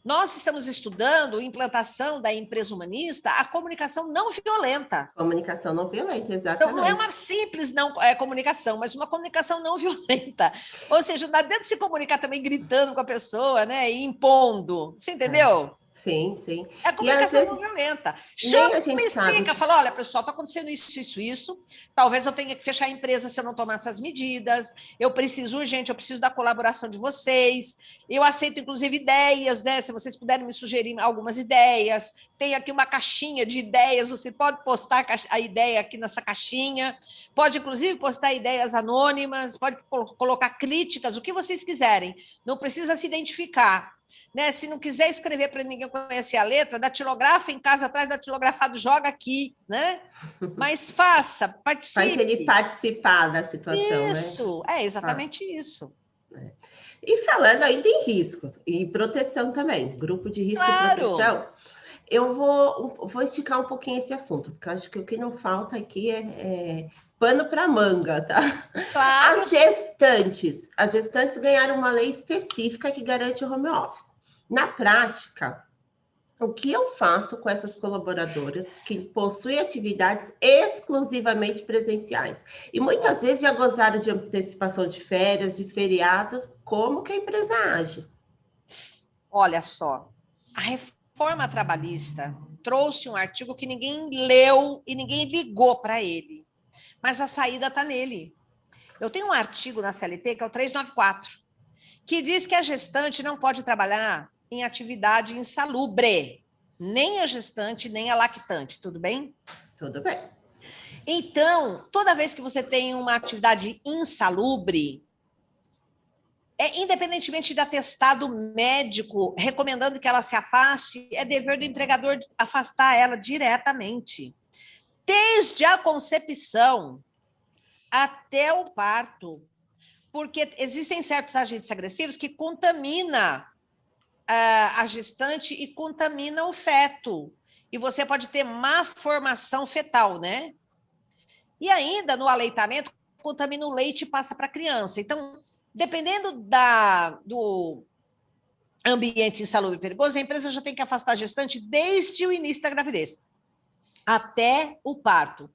B: Nós estamos estudando implantação da empresa humanista, a comunicação não violenta.
A: Comunicação não violenta, exatamente.
B: Então, não é uma simples comunicação, mas uma comunicação não violenta. Ou seja, não adianta se comunicar também gritando com a pessoa, né, e impondo. Você entendeu?
A: Sim, sim.
B: É a comunicação não violenta. Chama e explica, fala, olha, pessoal, está acontecendo isso. Talvez eu tenha que fechar a empresa se eu não tomar essas medidas. Eu preciso urgente, eu preciso da colaboração de vocês. Eu aceito, inclusive, ideias, né? Se vocês puderem me sugerir algumas ideias. Tem aqui uma caixinha de ideias, você pode postar a ideia aqui nessa caixinha. Pode, inclusive, postar ideias anônimas, pode colocar críticas, o que vocês quiserem. Não precisa se identificar. Né? Se não quiser escrever para ninguém conhecer a letra, datilografa em casa atrás do datilografado, joga aqui, né? Mas faça, participe.
A: Faz ele participar da situação,
B: isso, né? É exatamente isso.
A: E falando ainda em risco e proteção também, grupo de risco e proteção, eu vou esticar um pouquinho esse assunto, porque eu acho que o que não falta aqui é pano para manga, tá?
B: Claro.
A: As gestantes ganharam uma lei específica que garante o home office. Na prática, o que eu faço com essas colaboradoras que possuem atividades exclusivamente presenciais? E muitas vezes já gozaram de antecipação de férias, de feriados, como que a empresa age?
B: Olha só, a reforma trabalhista trouxe um artigo que ninguém leu e ninguém ligou para ele. Mas a saída está nele. Eu tenho um artigo na CLT, que é o 394, que diz que a gestante não pode trabalhar em atividade insalubre, nem a gestante, nem a lactante, tudo bem?
A: Tudo bem.
B: Então, toda vez que você tem uma atividade insalubre, independentemente de atestado médico recomendando que ela se afaste, é dever do empregador afastar ela diretamente. Desde a concepção até o parto, porque existem certos agentes agressivos que contaminam a gestante e contaminam o feto, e você pode ter má formação fetal, né? E ainda, no aleitamento, contamina o leite e passa para a criança. Então, dependendo do ambiente insalubre e perigoso, a empresa já tem que afastar a gestante desde o início da gravidez até o parto.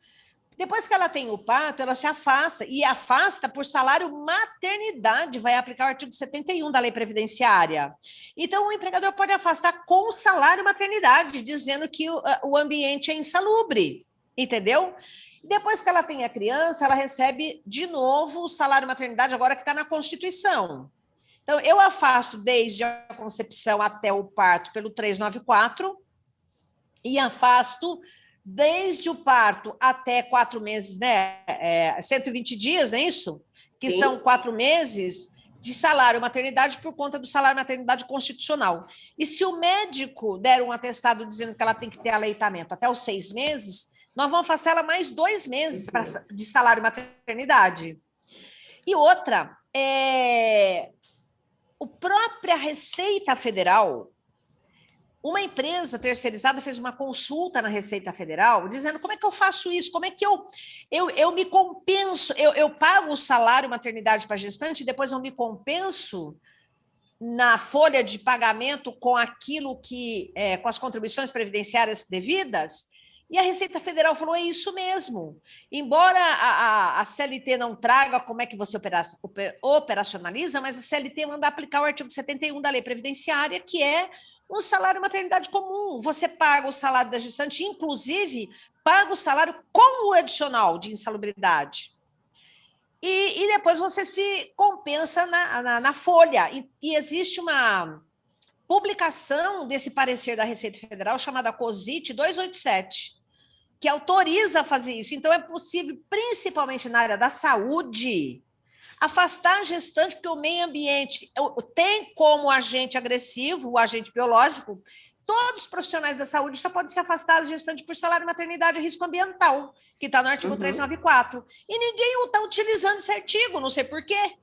B: Depois que ela tem o parto, ela se afasta, e afasta por salário maternidade, vai aplicar o artigo 71 da Lei Previdenciária. Então, o empregador pode afastar com salário maternidade, dizendo que o ambiente é insalubre, entendeu? Depois que ela tem a criança, ela recebe de novo o salário maternidade, agora que está na Constituição. Então, eu afasto desde a concepção até o parto pelo 394 e afasto desde o parto até 4 meses, né? 120 dias, não é isso? Que Sim. São 4 meses de salário maternidade por conta do salário maternidade constitucional. E se o médico der um atestado dizendo que ela tem que ter aleitamento até os 6 meses, nós vamos afastar ela mais 2 meses de salário maternidade. E outra, a própria Receita Federal, uma empresa terceirizada fez uma consulta na Receita Federal, dizendo como é que eu faço isso, como é que eu me compenso, eu pago o salário maternidade para gestante e depois eu me compenso na folha de pagamento com aquilo que, com as contribuições previdenciárias devidas, e a Receita Federal falou, é isso mesmo. Embora a CLT não traga como é que você operacionaliza, mas a CLT manda aplicar o artigo 71 da Lei Previdenciária, que é um salário maternidade comum. Você paga o salário da gestante, inclusive, paga o salário com o adicional de insalubridade. E depois você se compensa na folha. E existe uma publicação desse parecer da Receita Federal, chamada COSIT 287, que autoriza a fazer isso. Então, é possível, principalmente na área da saúde, afastar a gestante, porque o meio ambiente tem como agente agressivo, o agente biológico. Todos os profissionais da saúde já podem se afastar da gestante por salário maternidade e risco ambiental, que está no artigo 394. E ninguém está utilizando esse artigo, não sei por quê.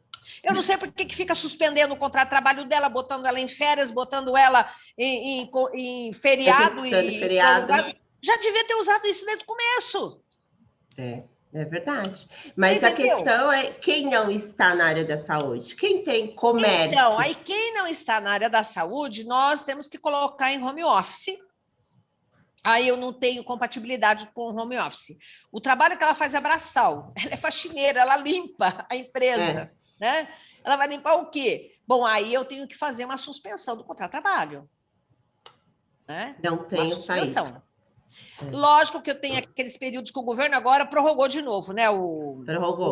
B: Eu não sei por que fica suspendendo o contrato de trabalho dela, botando ela em férias, botando ela em feriado e
A: feriado.
B: Já devia ter usado isso desde o começo.
A: É verdade. Mas a questão é quem não está na área da saúde, quem tem comércio.
B: Então, aí quem não está na área da saúde, nós temos que colocar em home office. Aí eu não tenho compatibilidade com o home office. O trabalho que ela faz é braçal, ela é faxineira, ela limpa a empresa, né? Ela vai limpar o quê? Bom, aí eu tenho que fazer uma suspensão do contrato de trabalho. Né?
A: Não tem
B: uma suspensão.
A: Saída.
B: Lógico que eu tenho aqueles períodos que o governo agora prorrogou de novo, né? O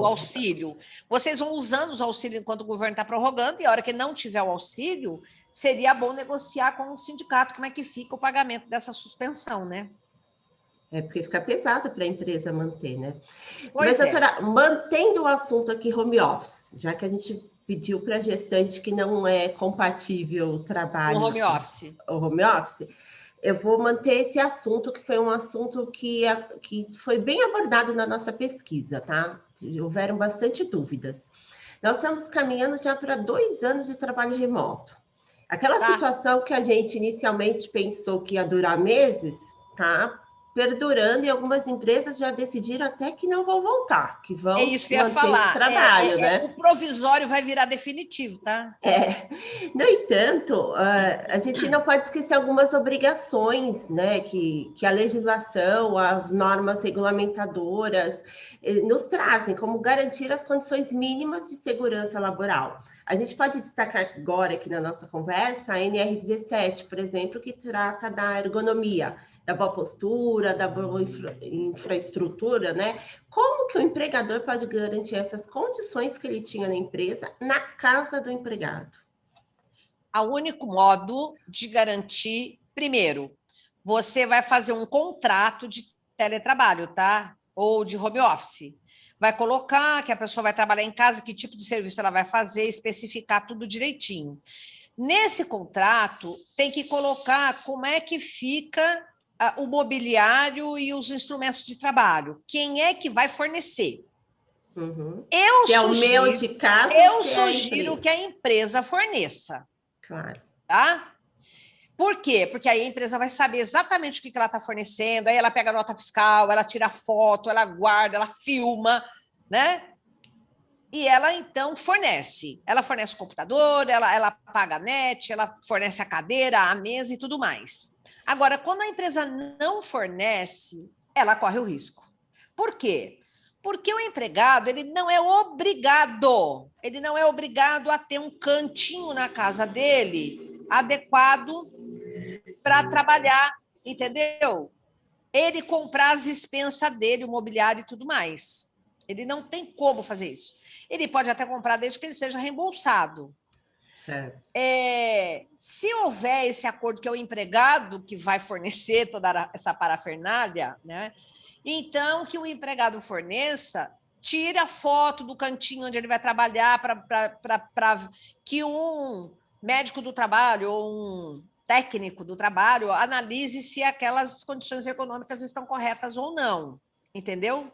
B: auxílio. Vocês vão usando os auxílios enquanto o governo está prorrogando, e a hora que não tiver o auxílio, seria bom negociar com o sindicato como é que fica o pagamento dessa suspensão, né?
A: Porque fica pesado para a empresa manter, né?
B: Pois
A: Mas, doutora, mantendo o assunto aqui home office, já que a gente pediu para a gestante que não é compatível o trabalho...
B: O home office.
A: O home office... Eu vou manter esse assunto, que foi um assunto que foi bem abordado na nossa pesquisa, tá? Houveram bastante dúvidas. Nós estamos caminhando já para 2 anos de trabalho remoto. Aquela situação que a gente inicialmente pensou que ia durar meses, tá perdurando, e algumas empresas já decidiram até que não vão voltar, que vão
B: manter o
A: trabalho, né?
B: O provisório vai virar definitivo, tá?
A: No entanto, a gente não pode esquecer algumas obrigações, né, que a legislação, as normas regulamentadoras nos trazem, como garantir as condições mínimas de segurança laboral. A gente pode destacar agora aqui na nossa conversa a NR17, por exemplo, que trata da ergonomia, da boa postura, da boa infraestrutura, né? Como que o empregador pode garantir essas condições que ele tinha na empresa, na casa do empregado?
B: O único modo de garantir, primeiro, você vai fazer um contrato de teletrabalho, tá? Ou de home office. Vai colocar que a pessoa vai trabalhar em casa, que tipo de serviço ela vai fazer, especificar tudo direitinho. Nesse contrato, tem que colocar como é que fica o mobiliário e os instrumentos de trabalho. Quem é que vai fornecer? Eu sugiro que a empresa forneça.
A: Claro.
B: Tá? Por quê? Porque aí a empresa vai saber exatamente o que ela está fornecendo, aí ela pega a nota fiscal, ela tira foto, ela guarda, ela filma, né? E ela, então, fornece. Ela fornece o computador, ela paga a net, ela fornece a cadeira, a mesa e tudo mais. Agora, quando a empresa não fornece, ela corre o risco. Por quê? Porque o empregado, ele não é obrigado a ter um cantinho na casa dele adequado para trabalhar, entendeu? Ele comprar as expensas dele, o mobiliário e tudo mais. Ele não tem como fazer isso. Ele pode até comprar desde que ele seja reembolsado. Se houver esse acordo que é o empregado que vai fornecer toda essa parafernália, né? Então, que o empregado forneça, tire a foto do cantinho onde ele vai trabalhar para que um médico do trabalho ou um técnico do trabalho analise se aquelas condições econômicas estão corretas ou não, entendeu?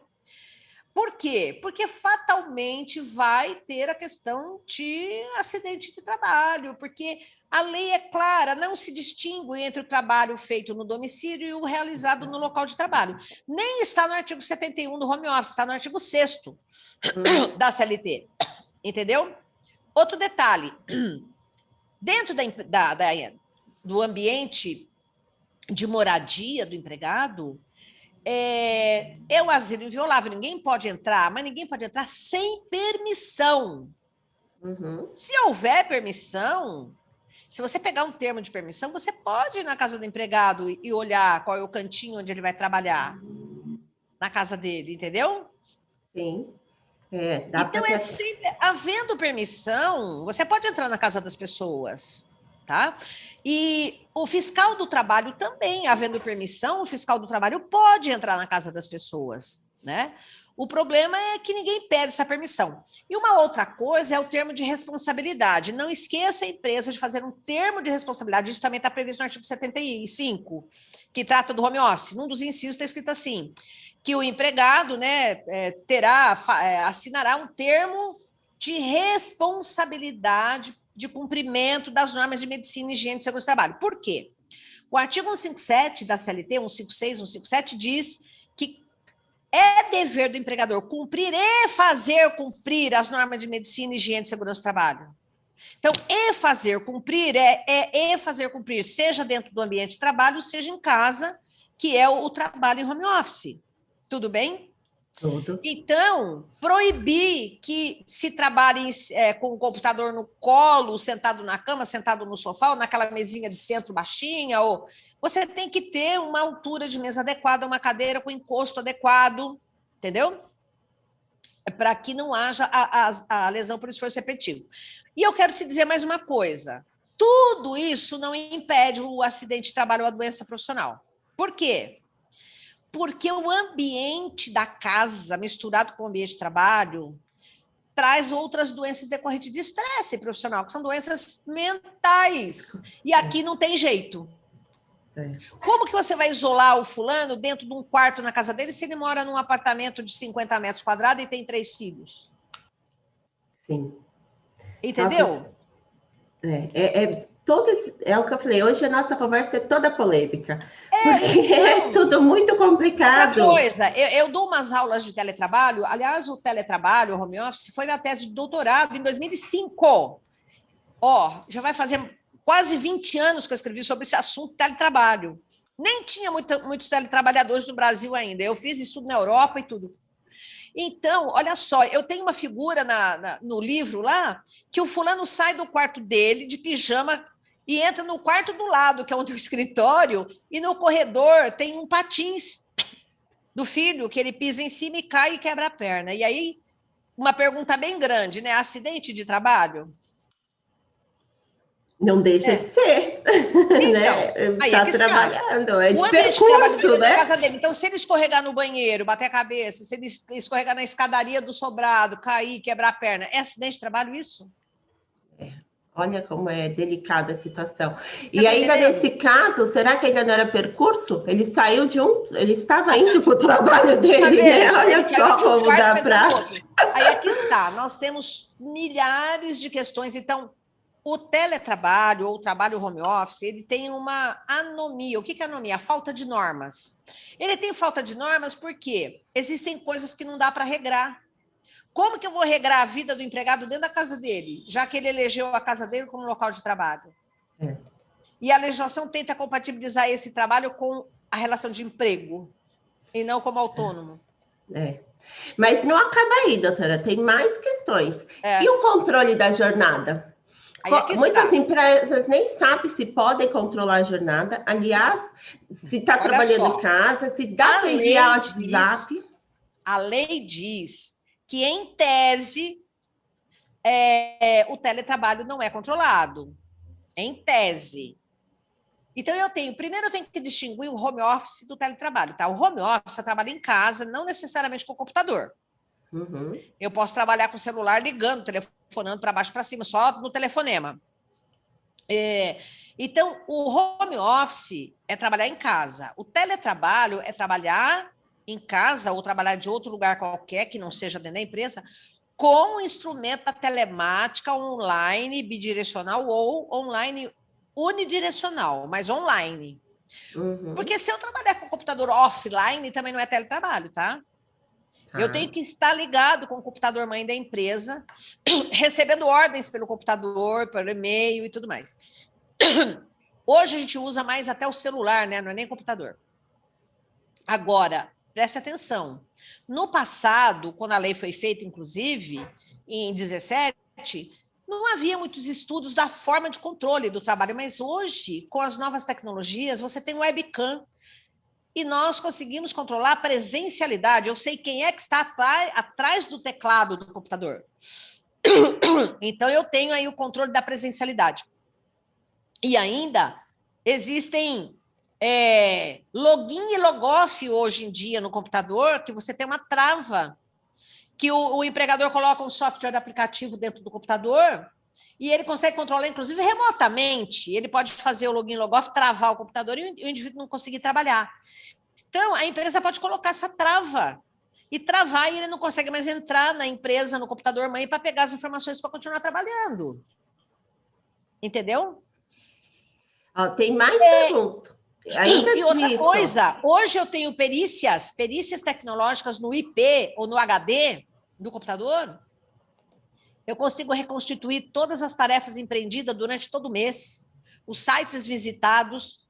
B: Por quê? Porque fatalmente vai ter a questão de acidente de trabalho, porque a lei é clara, não se distingue entre o trabalho feito no domicílio e o realizado no local de trabalho. Nem está no artigo 71 do home office, está no artigo 6º da CLT, entendeu? Outro detalhe, dentro do ambiente de moradia do empregado, é o asilo inviolável, ninguém pode entrar, mas ninguém pode entrar sem permissão. Se houver permissão, Se você pegar um termo de permissão, você pode ir na casa do empregado e olhar qual é o cantinho onde ele vai trabalhar, na casa dele, entendeu?
A: Sim. Dá para
B: Então, é
A: ter.
B: sempre, havendo permissão, você pode entrar na casa das pessoas, tá? E o fiscal do trabalho também, havendo permissão, o fiscal do trabalho pode entrar na casa das pessoas, né? O problema é que ninguém pede essa permissão. E uma outra coisa é o termo de responsabilidade. Não esqueça a empresa de fazer um termo de responsabilidade. Isso também está previsto no artigo 75, que trata do home office. Num dos incisos está escrito assim, que o empregado, né, assinará um termo de responsabilidade de cumprimento das normas de medicina, higiene e segurança do trabalho. Por quê? O artigo 157 da CLT, 156, 157, diz que é dever do empregador cumprir e fazer cumprir as normas de medicina, higiene e segurança do trabalho. Então, e fazer cumprir é fazer cumprir, seja dentro do ambiente de trabalho, seja em casa, que é o trabalho em home office. Tudo bem?
A: Tudo.
B: Então, proibir que se trabalhe com o computador no colo, sentado na cama, sentado no sofá, ou naquela mesinha de centro baixinha, ou você tem que ter uma altura de mesa adequada, uma cadeira com encosto adequado, entendeu? Para que não haja a lesão por esforço repetitivo. E eu quero te dizer mais uma coisa. Tudo isso não impede o acidente de trabalho ou a doença profissional. Por quê? Porque o ambiente da casa, misturado com o ambiente de trabalho, traz outras doenças decorrentes de estresse profissional, que são doenças mentais. E aqui não tem jeito. Como que você vai isolar o fulano dentro de um quarto na casa dele se ele mora num apartamento de 50 metros quadrados e tem 3 filhos?
A: Sim.
B: Entendeu?
A: Nossa, é o que eu falei, hoje a nossa conversa é toda polêmica, porque é
B: Então,
A: tudo muito
B: outra
A: complicado.
B: coisa, eu dou umas aulas de teletrabalho, aliás, o teletrabalho, o home office, foi minha tese de doutorado em 2005. Já vai fazer quase 20 anos que eu escrevi sobre esse assunto, teletrabalho. Nem tinha muitos teletrabalhadores no Brasil ainda, eu fiz estudo na Europa e tudo. Então, olha só, eu tenho uma figura no livro lá, que o fulano sai do quarto dele, de pijama, e entra no quarto do lado, que é onde o escritório, e no corredor tem um patins do filho, que ele pisa em cima e cai e quebra a perna. E aí, uma pergunta bem grande, né? Acidente de trabalho?
A: Não deixa de ser, né?
B: Então, aí é
A: Está
B: que está.
A: trabalhando, é
B: O
A: de
B: ambiente de trabalho dele
A: percurso,
B: é da
A: né?
B: casa dele. Então, se ele escorregar no banheiro, bater a cabeça, se ele escorregar na escadaria do sobrado, cair, quebrar a perna, é acidente de trabalho isso?
A: Olha como é delicada a situação.
B: Você
A: E
B: está
A: ainda nesse
B: entendendo?
A: caso, será que ainda não era percurso? Ele saiu ele estava indo para o trabalho dele, né?
B: Veja, ele
A: Olha
B: saiu
A: só
B: de um
A: como
B: quarto
A: dá
B: para entrar
A: para.
B: no outro. Aí aqui está, nós temos milhares de questões. Então, o teletrabalho ou o trabalho home office, ele tem uma anomia. O que é anomia? A falta de normas. Ele tem falta de normas porque existem coisas que não dá para regrar. Como que eu vou regrar a vida do empregado dentro da casa dele, já que ele elegeu a casa dele como local de trabalho?
A: É.
B: E a legislação tenta compatibilizar esse trabalho com a relação de emprego, e não como autônomo.
A: É. Mas não acaba aí, doutora, tem mais questões. E
B: É.
A: o controle da jornada?
B: Aí aqui
A: Muitas
B: está.
A: empresas nem sabem se podem controlar a jornada. Aliás, se está
B: Olha
A: trabalhando em
B: só.
A: casa, se dá
B: A
A: para enviar
B: lei diz,
A: WhatsApp.
B: a lei diz que, em tese, o teletrabalho não é controlado. Em tese. Então, primeiro eu tenho que distinguir o home office do teletrabalho, tá? O home office eu trabalho em casa, não necessariamente com o computador.
A: Uhum.
B: Eu posso trabalhar com o celular ligando, telefonando para baixo para cima, só no telefonema. Então, o home office é trabalhar em casa. O teletrabalho é trabalhar em casa ou trabalhar de outro lugar qualquer, que não seja dentro da empresa, com instrumento da telemática online bidirecional ou online unidirecional, mas online.
A: Uhum.
B: Porque se eu trabalhar com computador offline, também não é teletrabalho, tá? Eu tenho que estar ligado com o computador mãe da empresa, recebendo ordens pelo computador, pelo e-mail e tudo mais. Hoje a gente usa mais até o celular, né? Não é nem computador. Agora, preste atenção. No passado, quando a lei foi feita, inclusive, em 17, não havia muitos estudos da forma de controle do trabalho, mas hoje, com as novas tecnologias, você tem webcam e nós conseguimos controlar a presencialidade. Eu sei quem é que está atrás do teclado do computador. Então, eu tenho aí o controle da presencialidade. E ainda existem login e logoff hoje em dia no computador, que você tem uma trava, que o empregador coloca um software aplicativo dentro do computador e ele consegue controlar, inclusive, remotamente. Ele pode fazer o login e logoff, travar o computador e o indivíduo não conseguir trabalhar. Então, a empresa pode colocar essa trava e travar, e ele não consegue mais entrar na empresa, no computador mãe, para pegar as informações para continuar trabalhando. Entendeu?
A: Tem mais perguntas. Ainda
B: e outra
A: disso.
B: Coisa, hoje eu tenho perícias tecnológicas no IP ou no HD do computador, eu consigo reconstituir todas as tarefas empreendidas durante todo o mês, os sites visitados,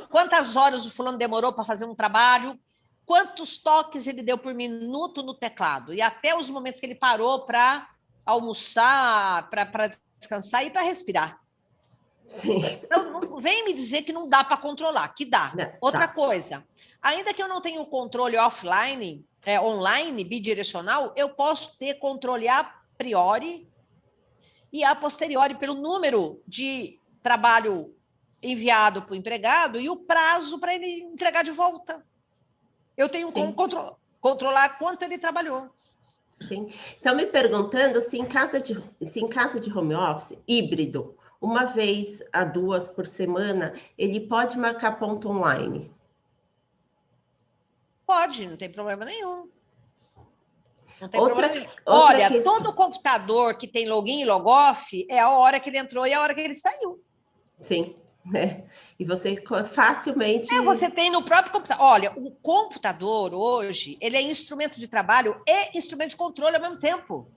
B: quantas horas o fulano demorou para fazer um trabalho, quantos toques ele deu por minuto no teclado, e até os momentos que ele parou para almoçar, para descansar e para respirar.
A: Sim.
B: Então, não vem me dizer que não dá para controlar, que dá.
A: Não,
B: Outra
A: tá.
B: coisa, ainda que eu não tenha o controle offline, online, bidirecional, eu posso ter controle a priori e a posteriori pelo número de trabalho enviado para o empregado e o prazo para ele entregar de volta. Eu tenho como controlar quanto ele trabalhou.
A: Sim. Estão me perguntando se em caso de home office híbrido, uma vez a 2 por semana, ele pode marcar ponto online?
B: Pode, não tem problema nenhum. Não tem
A: Outra
B: problema nenhum. Olha,
A: questão.
B: todo computador que tem login e logoff é a hora que ele entrou e a hora que ele saiu.
A: Sim, e você facilmente...
B: Você tem no próprio computador. Olha, o computador hoje, ele é instrumento de trabalho e instrumento de controle ao mesmo tempo.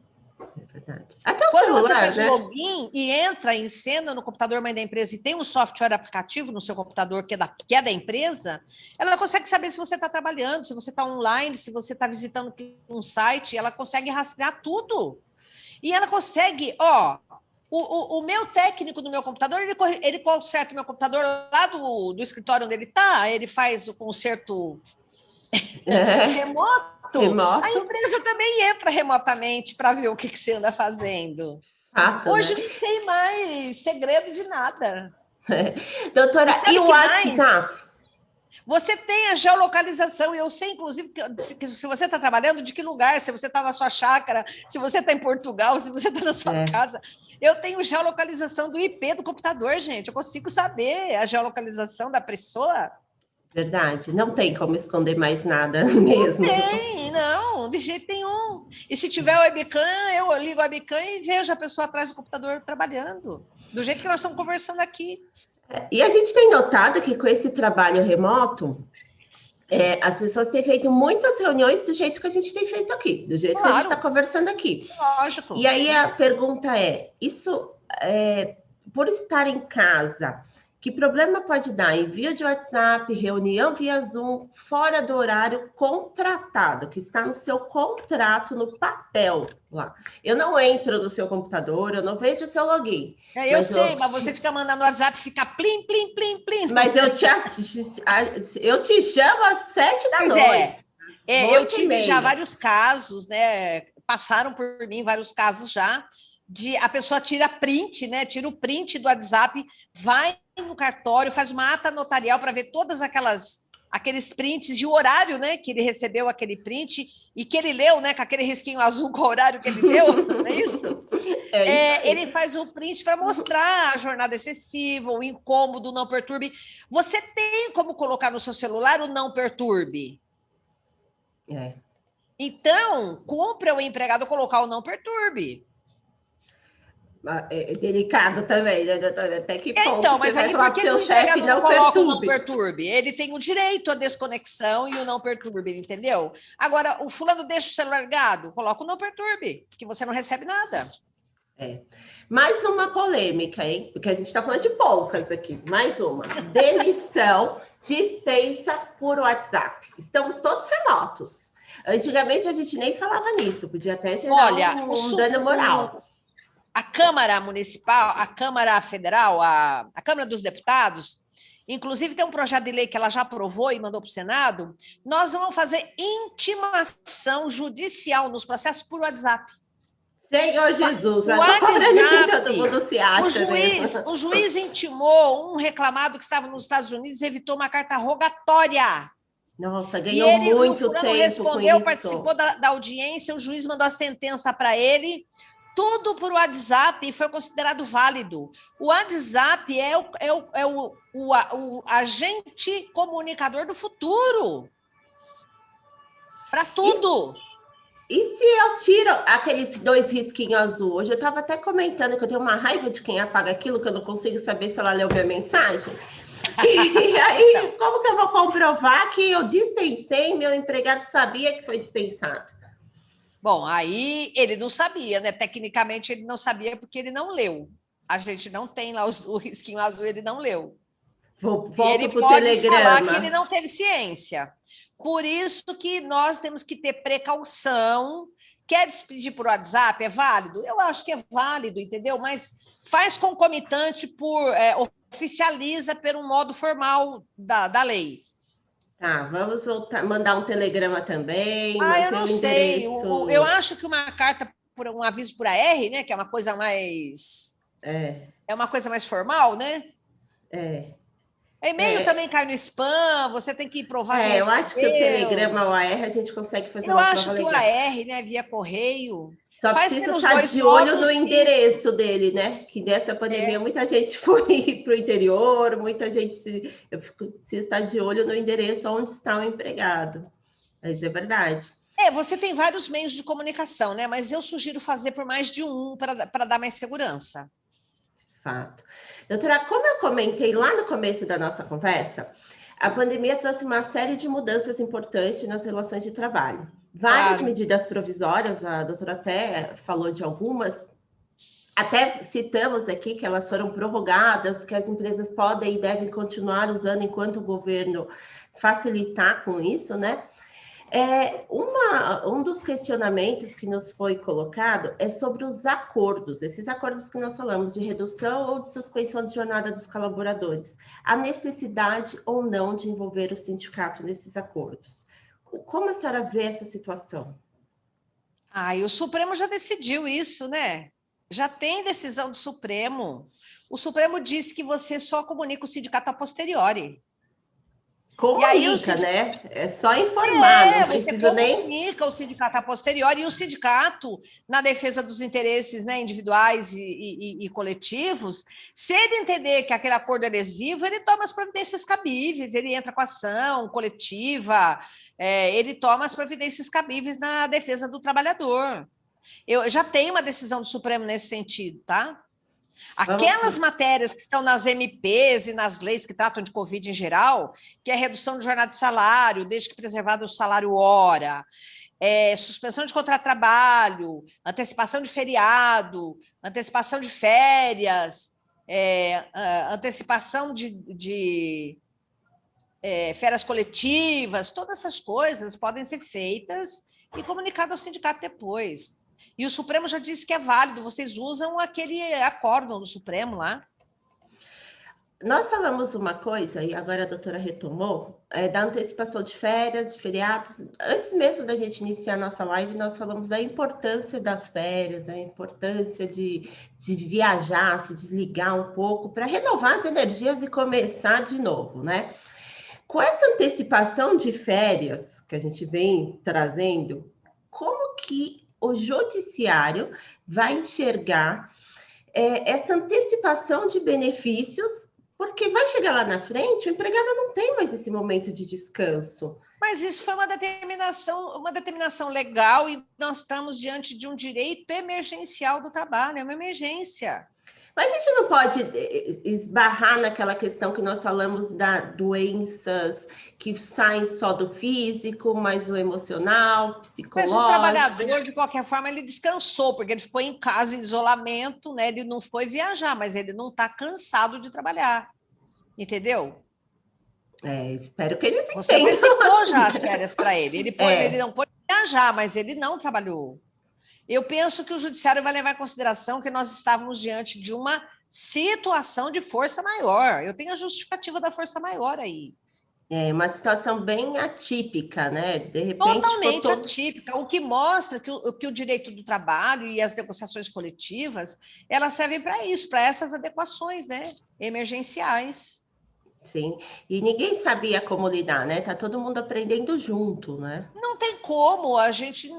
A: É verdade. Até o
B: Quando
A: celular,
B: você faz
A: né?
B: login e entra em cena no computador mãe da empresa e tem um software aplicativo no seu computador que é da empresa, ela consegue saber se você está trabalhando, se você está online, se você está visitando um site, ela consegue rastrear tudo. E ela consegue, o meu técnico do meu computador, ele conserta o meu computador lá do escritório onde ele está, ele faz o conserto remoto. A empresa também entra remotamente para ver o que você anda fazendo. Hoje não tem mais segredo de nada.
A: Doutora, e o WhatsApp?
B: Você tem a geolocalização, e eu sei, inclusive, que se você está trabalhando, de que lugar, se você está na sua chácara, se você está em Portugal, se você está na sua casa. Eu tenho geolocalização do IP do computador, gente. Eu consigo saber a geolocalização da pessoa.
A: Verdade, não tem como esconder mais nada mesmo.
B: Não tem, não, de jeito nenhum. E se tiver webcam, eu ligo a webcam e vejo a pessoa atrás do computador trabalhando, do jeito que nós estamos conversando aqui.
A: E a gente tem notado que com esse trabalho remoto, as pessoas têm feito muitas reuniões do jeito que a gente tem feito aqui, do jeito que a gente está conversando aqui.
B: Lógico.
A: E aí a pergunta isso por estar em casa, que problema pode dar? Envio de WhatsApp, reunião via Zoom, fora do horário contratado, que está no seu contrato, no papel lá. Eu não entro no seu computador, eu não vejo o seu login.
B: Eu sei, mas você fica mandando WhatsApp, fica plim, plim, plim, plim.
A: Mas eu te chamo às 7 da noite.
B: Eu tive já vários casos, né? Passaram por mim vários casos já, de a pessoa tira print, né? Tira o print do WhatsApp, vai no cartório, faz uma ata notarial para ver todas aqueles prints e o horário, né? Que ele recebeu aquele print e que ele leu, né? Com aquele risquinho azul com o horário que ele leu, não é isso? Ele faz um print para mostrar a jornada excessiva, o incômodo, não perturbe. Você tem como colocar no seu celular o não perturbe? Então, cumpre ao empregado colocar o não perturbe.
A: É delicado também, né, doutora? Até que ponto
B: então, mas aí por que o empregado não coloca o não perturbe? Ele tem o direito à desconexão e o não perturbe, entendeu? Agora, o fulano deixa o celular ligado, coloca o não perturbe, que você não recebe nada.
A: Mais uma polêmica, hein? Porque a gente está falando de poucas aqui. Mais uma. Demissão, dispensa por WhatsApp. Estamos todos remotos. Antigamente a gente nem falava nisso, podia até gerar um dano moral.
B: a Câmara Municipal, a Câmara Federal, a Câmara dos Deputados, inclusive tem um projeto de lei que ela já aprovou e mandou para o Senado, nós vamos fazer intimação judicial nos processos por WhatsApp.
A: Senhor Jesus,
B: o
A: agora
B: WhatsApp,
A: todo mundo se acha
B: o juiz intimou um reclamado que estava nos Estados Unidos e evitou uma carta rogatória.
A: Nossa, ganhou muito tempo
B: respondeu,
A: com isso.
B: Participou da audiência, o juiz mandou a sentença para ele, tudo por WhatsApp, e foi considerado válido. O WhatsApp é o agente comunicador do futuro. Para tudo.
A: E se eu tiro aqueles 2 risquinhos azul? Hoje eu estava até comentando que eu tenho uma raiva de quem apaga aquilo, que eu não consigo saber se ela leu minha mensagem. E aí, como que eu vou comprovar que eu dispensei, meu empregado sabia que foi dispensado?
B: Bom, aí ele não sabia, né? Tecnicamente ele não sabia porque ele não leu. A gente não tem lá o risquinho azul, ele não leu.
A: Volto
B: e ele pode falar que ele não teve ciência. Por isso que nós temos que ter precaução. Quer despedir por WhatsApp? É válido? Eu acho que é válido, entendeu? Mas faz concomitante oficializa por um modo formal da lei.
A: Tá, vamos voltar, mandar um telegrama também,
B: eu não sei. Eu acho que uma carta, um aviso por AR, né? Que é uma coisa mais... É uma coisa mais formal, né? E-mail também cai no spam, você tem que provar que
A: eu acho que o telegrama, o AR, a gente consegue fazer uma prova legal.
B: Eu acho que o AR, né, via correio...
A: Só precisa estar de olho no endereço dele, né? Que nessa pandemia muita gente foi para o interior, muita gente precisa estar de olho no endereço onde está o empregado. Mas é verdade.
B: Você tem vários meios de comunicação, né? Mas eu sugiro fazer por mais de um para dar mais segurança.
A: Fato. Doutora, como eu comentei lá no começo da nossa conversa, a pandemia trouxe uma série de mudanças importantes nas relações de trabalho. Várias medidas provisórias, a doutora até falou de algumas, até citamos aqui que elas foram prorrogadas, que as empresas podem e devem continuar usando enquanto o governo facilitar com isso, né? Um dos questionamentos que nos foi colocado é sobre os acordos, esses acordos que nós falamos de redução ou de suspensão de jornada dos colaboradores, a necessidade ou não de envolver o sindicato nesses acordos. Como a senhora vê essa situação?
B: E o Supremo já decidiu isso, né? Já tem decisão do Supremo. O Supremo disse que você só comunica o sindicato a posteriori.
A: Comunica, né? É só informar, não precisa nem...
B: Você comunica o sindicato a posteriori, e o sindicato, na defesa dos interesses, né, individuais e coletivos, se ele entender que aquele acordo é lesivo, ele toma as providências cabíveis, ele entra com ação coletiva, ele toma as providências cabíveis na defesa do trabalhador. Eu já tenho uma decisão do Supremo nesse sentido, tá? Aquelas matérias que estão nas MPs e nas leis que tratam de Covid em geral, que é redução de jornada de salário, desde que preservado o salário hora, suspensão de contrato de trabalho, antecipação de feriado, antecipação de férias, antecipação de férias coletivas, todas essas coisas podem ser feitas e comunicadas ao sindicato depois. E o Supremo já disse que é válido, vocês usam aquele acórdão do Supremo lá.
A: Nós falamos uma coisa, e agora a doutora retomou, da antecipação de férias, de feriados. Antes mesmo da gente iniciar a nossa live, nós falamos da importância das férias, a importância de viajar, se desligar um pouco, para renovar as energias e começar de novo, né? Com essa antecipação de férias que a gente vem trazendo, como que o judiciário vai enxergar essa antecipação de benefícios, porque vai chegar lá na frente, o empregado não tem mais esse momento de descanso.
B: Mas isso foi uma determinação legal e nós estamos diante de um direito emergencial do trabalho, é uma emergência.
A: Mas a gente não pode esbarrar naquela questão que nós falamos das doenças que saem só do físico, mas o emocional, psicológico.
B: Mas o trabalhador, de qualquer forma, ele descansou, porque ele ficou em casa, em isolamento, né? Ele não foi viajar, mas ele não está cansado de trabalhar. Entendeu?
A: Espero que eles
B: entendam. Você antecipou já as férias para ele. Ele não pôde viajar, mas ele não trabalhou. Eu penso que o judiciário vai levar em consideração que nós estávamos diante de uma situação de força maior. Eu tenho a justificativa da força maior aí.
A: É uma situação bem atípica, né? De repente, ficou
B: Totalmente
A: todo...
B: atípica, o que mostra que o direito do trabalho e as negociações coletivas, elas servem para isso, para essas adequações, né, emergenciais.
A: Sim, e ninguém sabia como lidar, né? Tá todo mundo aprendendo junto, né?
B: Não tem como, a gente,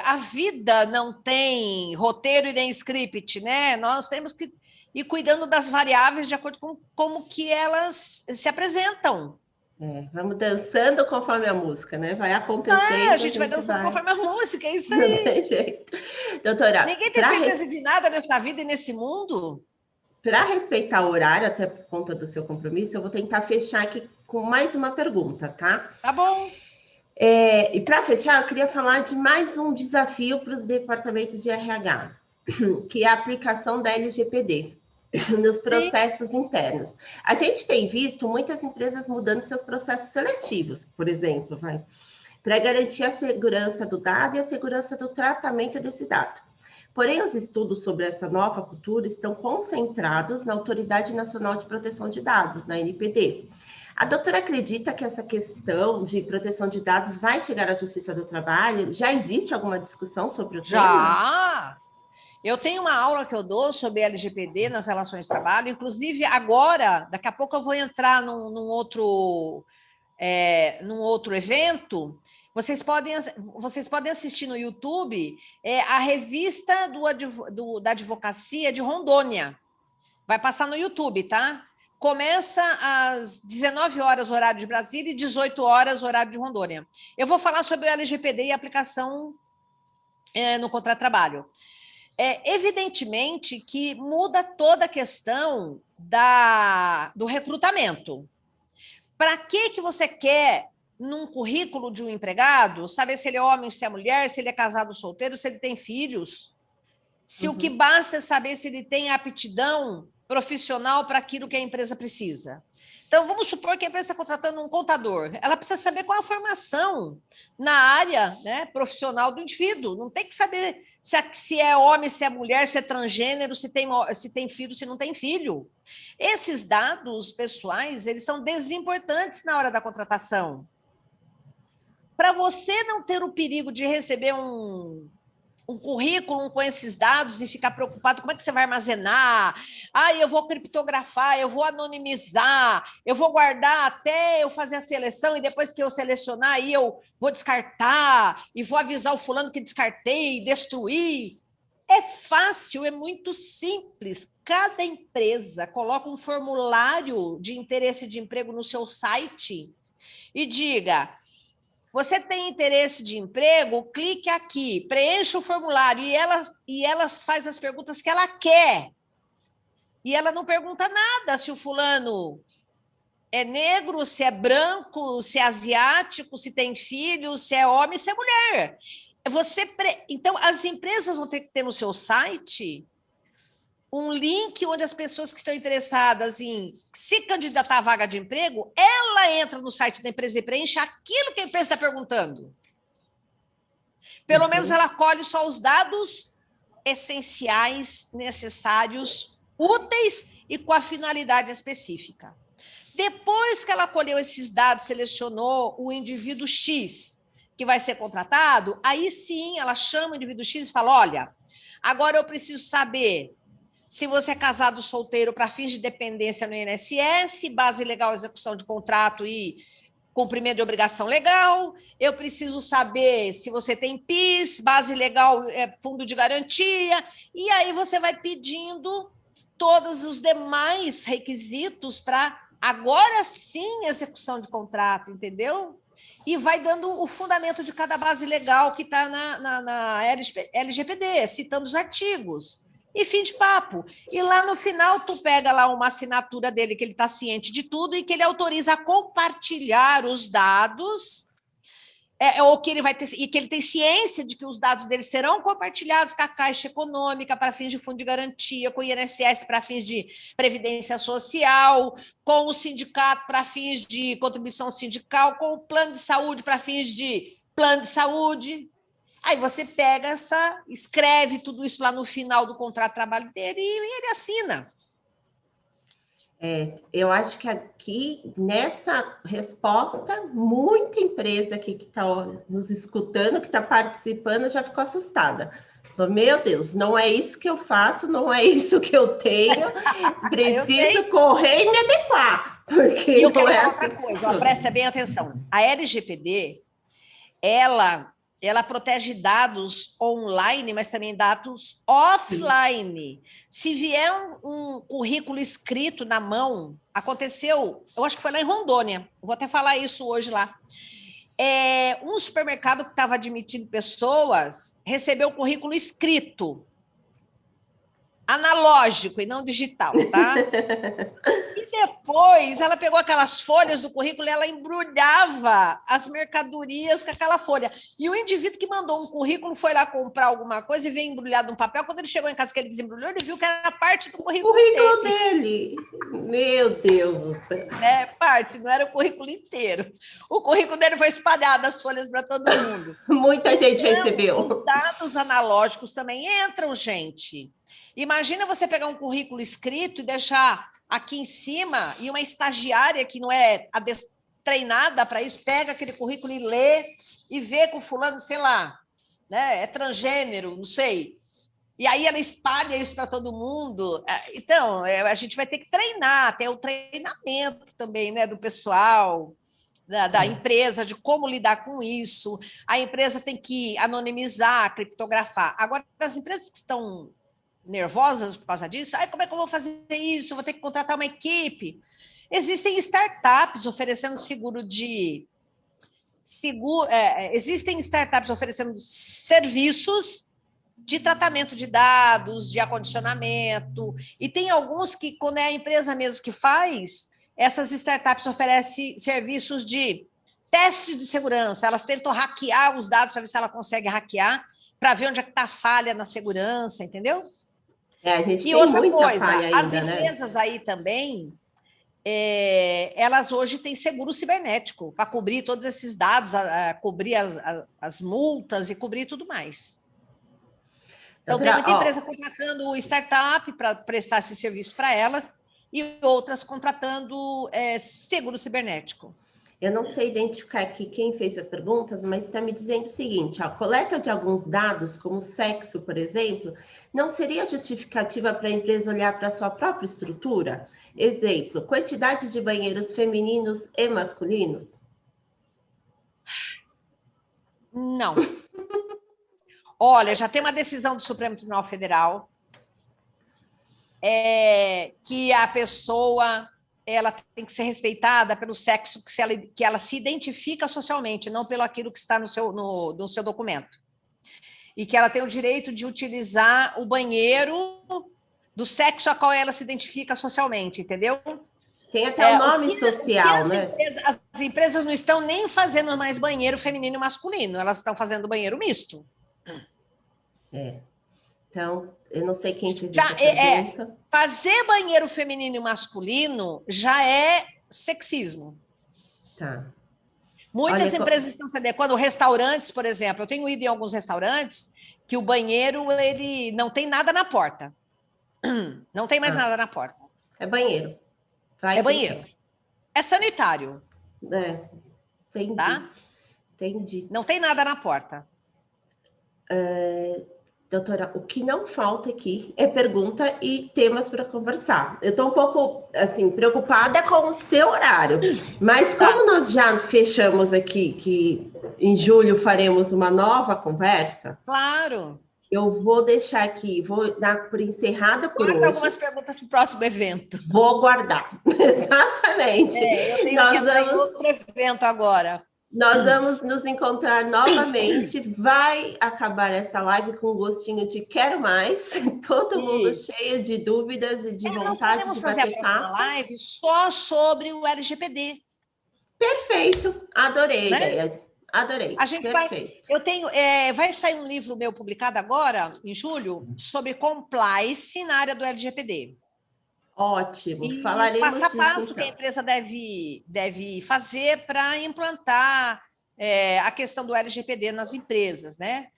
B: a vida não tem roteiro e nem script, né? Nós temos que ir cuidando das variáveis de acordo com como que elas se apresentam.
A: É, vamos dançando conforme a música, né? Vai acontecendo,
B: A
A: a
B: gente vai
A: gente
B: dançando
A: vai.
B: conforme a música, é isso
A: Não
B: aí.
A: tem jeito. Doutora,
B: Ninguém tem certeza de nada nessa vida e nesse mundo.
A: para respeitar o horário, até por conta do seu compromisso, eu vou tentar fechar aqui com mais uma pergunta, tá?
B: Tá bom.
A: E para fechar, eu queria falar de mais um desafio para os departamentos de RH, que é a aplicação da LGPD nos
B: Sim.
A: processos internos. A gente tem visto muitas empresas mudando seus processos seletivos, por exemplo, para garantir a segurança do dado e a segurança do tratamento desse dado. Porém, os estudos sobre essa nova cultura estão concentrados na Autoridade Nacional de Proteção de Dados, na NPD. A doutora acredita que essa questão de proteção de dados vai chegar à Justiça do Trabalho? Já existe alguma discussão sobre o tema?
B: Já! Eu tenho uma aula que eu dou sobre LGPD nas relações de trabalho, inclusive agora, daqui a pouco eu vou entrar num outro evento. Vocês podem assistir no YouTube a revista da advocacia de Rondônia. Vai passar no YouTube, tá? Começa às 19 horas, horário de Brasília, e 18 horas, horário de Rondônia. Eu vou falar sobre o LGPD e aplicação no contrato de trabalho. Evidentemente que muda toda a questão do recrutamento. Para que você quer, num currículo de um empregado, saber se ele é homem, se é mulher, se ele é casado ou solteiro, se ele tem filhos? Se o que basta é saber se ele tem aptidão profissional para aquilo que a empresa precisa. Então, vamos supor que a empresa está contratando um contador. Ela precisa saber qual é a formação na área, né, profissional do indivíduo. Não tem que saber se é homem, se é mulher, se é transgênero, se tem filho, se não tem filho. Esses dados pessoais, eles são desimportantes na hora da contratação. Para você não ter o perigo de receber um currículo com esses dados e ficar preocupado como é que você vai armazenar, eu vou criptografar, eu vou anonimizar, eu vou guardar até eu fazer a seleção e depois que eu selecionar, aí eu vou descartar e vou avisar o fulano que descartei, destruir. É fácil, é muito simples. Cada empresa coloca um formulário de interesse de emprego no seu site e diga: você tem interesse de emprego? Clique aqui, preencha o formulário e ela faz as perguntas que ela quer. E ela não pergunta nada se o fulano é negro, se é branco, se é asiático, se tem filho, se é homem, se é mulher. Então, as empresas vão ter que ter no seu site um link onde as pessoas que estão interessadas em se candidatar à vaga de emprego, ela entra no site da empresa e preenche aquilo que a empresa está perguntando. Pelo menos ela colhe só os dados essenciais, necessários, úteis e com a finalidade específica. Depois que ela colheu esses dados, selecionou o indivíduo X que vai ser contratado, aí sim ela chama o indivíduo X e fala: olha, agora eu preciso saber se você é casado ou solteiro para fins de dependência no INSS, base legal, execução de contrato e cumprimento de obrigação legal. Eu preciso saber se você tem PIS, base legal, fundo de garantia. E aí você vai pedindo todos os demais requisitos para, agora sim, execução de contrato, entendeu? E vai dando o fundamento de cada base legal que está na LGPD, citando os artigos. E fim de papo. E lá no final, tu pega lá uma assinatura dele, que ele está ciente de tudo e que ele autoriza a compartilhar os dados, ou que ele vai ter, e que ele tem ciência de que os dados dele serão compartilhados com a Caixa Econômica para fins de fundo de garantia, com o INSS para fins de previdência social, com o sindicato para fins de contribuição sindical, com o plano de saúde para fins de plano de saúde. Aí você pega escreve tudo isso lá no final do contrato de trabalho dele e ele assina.
A: Eu acho que aqui, nessa resposta, muita empresa aqui que está nos escutando, que está participando, já ficou assustada. Falou, meu Deus, não é isso que eu faço, não é isso que eu tenho, preciso correr e me adequar. Porque
B: e eu quero
A: falar
B: outra coisa, ó, presta bem atenção. A LGPD, ela protege dados online, mas também dados offline. Se vier um currículo escrito na mão, aconteceu, eu acho que foi lá em Rondônia, vou até falar isso hoje lá. Um supermercado que estava admitindo pessoas recebeu o currículo escrito, analógico e não digital, tá? E depois ela pegou aquelas folhas do currículo e ela embrulhava as mercadorias com aquela folha. E o indivíduo que mandou um currículo foi lá comprar alguma coisa e veio embrulhado num papel. Quando ele chegou em casa que ele desembrulhou, ele viu que era parte do currículo
A: dele. Meu Deus do céu.
B: Parte, não era o currículo inteiro. O currículo dele foi espalhado, as folhas para todo mundo.
A: Muita gente recebeu.
B: Os dados analógicos também entram, gente. Imagina você pegar um currículo escrito e deixar aqui em cima, e uma estagiária que não é treinada para isso, pega aquele currículo e lê, e vê com fulano, sei lá, né, é transgênero, não sei. E aí ela espalha isso para todo mundo. Então, a gente vai ter que treinar, ter o treinamento também, né, do pessoal, da empresa, de como lidar com isso. A empresa tem que anonimizar, criptografar. Agora, as empresas que estão nervosas por causa disso, como é que eu vou fazer isso? Vou ter que contratar uma equipe. Existem startups oferecendo existem startups oferecendo serviços de tratamento de dados, de acondicionamento, e tem alguns que, quando é a empresa mesmo que faz, essas startups oferecem serviços de teste de segurança, elas tentam hackear os dados para ver se ela consegue hackear, para ver onde é que está a falha na segurança, entendeu?
A: A gente
B: e
A: tem
B: outra
A: muita
B: coisa,
A: falha ainda,
B: as empresas, né, aí também, elas hoje têm seguro cibernético para cobrir todos esses dados, cobrir as multas e cobrir tudo mais. Então, tem muita empresa contratando startup para prestar esse serviço para elas e outras contratando seguro cibernético.
A: Eu não sei identificar aqui quem fez as perguntas, mas está me dizendo o seguinte: a coleta de alguns dados, como sexo, por exemplo, não seria justificativa para a empresa olhar para a sua própria estrutura? Exemplo, quantidade de banheiros femininos e masculinos?
B: Não. Olha, já tem uma decisão do Supremo Tribunal Federal que a pessoa ela tem que ser respeitada pelo sexo que ela se identifica socialmente, não pelo aquilo que está no seu documento. E que ela tem o direito de utilizar o banheiro do sexo a qual ela se identifica socialmente, entendeu?
A: Tem até o nome social, né?
B: As empresas não estão nem fazendo mais banheiro feminino e masculino, elas estão fazendo banheiro misto.
A: Então, eu não sei quem fez essa pergunta.
B: Fazer banheiro feminino e masculino já é sexismo.
A: Tá.
B: Muitas empresas estão se adequando. Restaurantes, por exemplo, eu tenho ido em alguns restaurantes que o banheiro ele não tem nada na porta. Não tem mais nada na porta.
A: É banheiro.
B: É banheiro. É sanitário.
A: Entendi.
B: Tá?
A: Entendi.
B: Não tem nada na porta.
A: Doutora, o que não falta aqui é pergunta e temas para conversar. Eu estou um pouco, assim, preocupada com o seu horário, mas como nós já fechamos aqui que em julho faremos uma nova conversa...
B: Claro!
A: Eu vou deixar aqui, vou dar por encerrada por hoje.
B: Algumas perguntas para o próximo evento.
A: Vou guardar, exatamente.
B: Eu tenho outro evento agora.
A: Nós vamos nos encontrar novamente. Vai acabar essa live com um gostinho de quero mais. Todo mundo cheio de dúvidas e de vontade de bater papo. Nós podemos
B: fazer a próxima live só sobre o LGPD.
A: Perfeito, adorei a ideia. Adorei.
B: A gente faz. Eu tenho. Vai sair um livro meu publicado agora, em julho, sobre compliance na área do LGPD.
A: Ótimo.
B: E
A: falaremos
B: passo a passo que a empresa deve fazer para implantar a questão do LGPD nas empresas, né?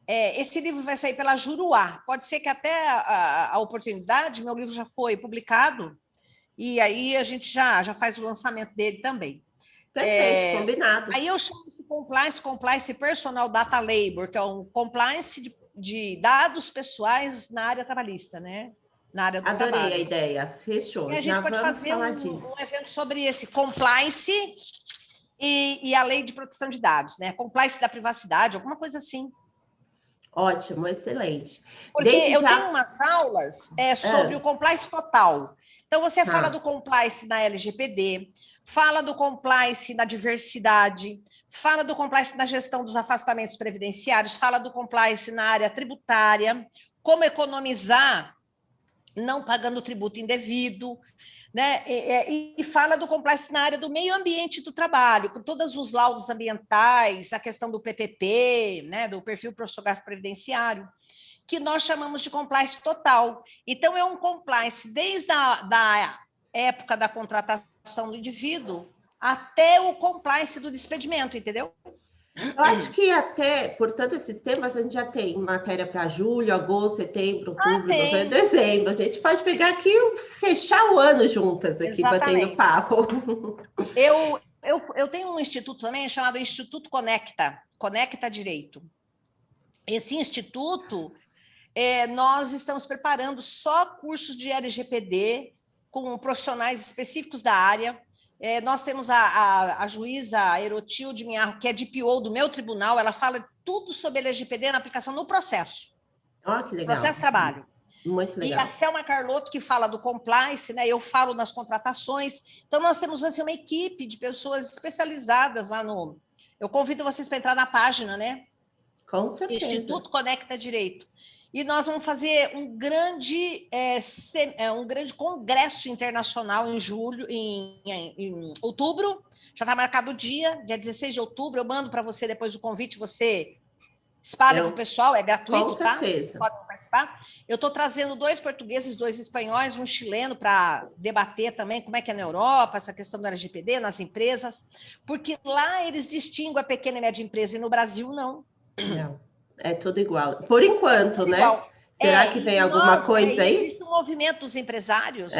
B: Esse livro vai sair pela Juruá. Pode ser que até a oportunidade, meu livro já foi publicado, e aí a gente já faz o lançamento dele também.
A: Perfeito, combinado.
B: Aí eu chamo esse compliance personal data labor, que é um compliance de dados pessoais na área trabalhista, né? Na área do
A: Adorei a
B: trabalho.
A: ideia. Fechou.
B: E a
A: Já
B: gente pode
A: vamos
B: fazer
A: falar
B: um
A: disso.
B: evento sobre esse compliance e a lei de proteção de dados, né? Compliance da privacidade, alguma coisa assim.
A: Ótimo, excelente.
B: Porque
A: Desde
B: eu tenho
A: já.
B: umas aulas sobre o compliance total. Então, você fala do
A: Tá.
B: compliance na LGPD, fala do compliance na diversidade, fala do compliance na gestão dos afastamentos previdenciários, fala do compliance na área tributária, como economizar não pagando tributo indevido, né? E fala do compliance na área do meio ambiente do trabalho, com todos os laudos ambientais, a questão do PPP, né? Do perfil profissional previdenciário, que nós chamamos de compliance total. Então, é um compliance desde da época da contratação do indivíduo até o compliance do despedimento, entendeu?
A: Eu acho que até, portanto, esses temas a gente já tem matéria para julho, agosto, setembro, outubro, novembro,
B: Tem.
A: dezembro. A gente pode pegar aqui e fechar o ano juntas aqui, batendo
B: Exatamente.
A: papo.
B: Eu tenho um instituto também chamado Instituto Conecta, Conecta Direito. Esse instituto, nós estamos preparando só cursos de LGPD com profissionais específicos da área. Nós temos a juíza Erotilde Minharro, que é DPO do meu tribunal, ela fala tudo sobre LGPD na aplicação no processo.
A: Ó, que legal.
B: Processo de trabalho.
A: Muito
B: E a
A: legal.
B: Selma Carlotto, que fala do compliance, né? Eu falo nas contratações. Então, nós temos assim, uma equipe de pessoas especializadas lá no. Eu convido vocês para entrar na página, né?
A: Com certeza.
B: Instituto Conecta Direito. E nós vamos fazer um grande congresso internacional em julho, em outubro. Já está marcado o dia 16 de outubro. Eu mando para você depois o convite, você espalha para o pessoal, é gratuito, tá?
A: Certeza.
B: Podem participar. Eu estou trazendo 2 portugueses, 2 espanhóis, um chileno para debater também como é que é na Europa, essa questão do LGPD nas empresas, porque lá eles distinguem a pequena e média empresa e no Brasil não.
A: Não, é tudo igual. Por enquanto,
B: Tudo
A: né?
B: igual.
A: Será que vem alguma coisa aí?
B: Existe um movimento dos empresários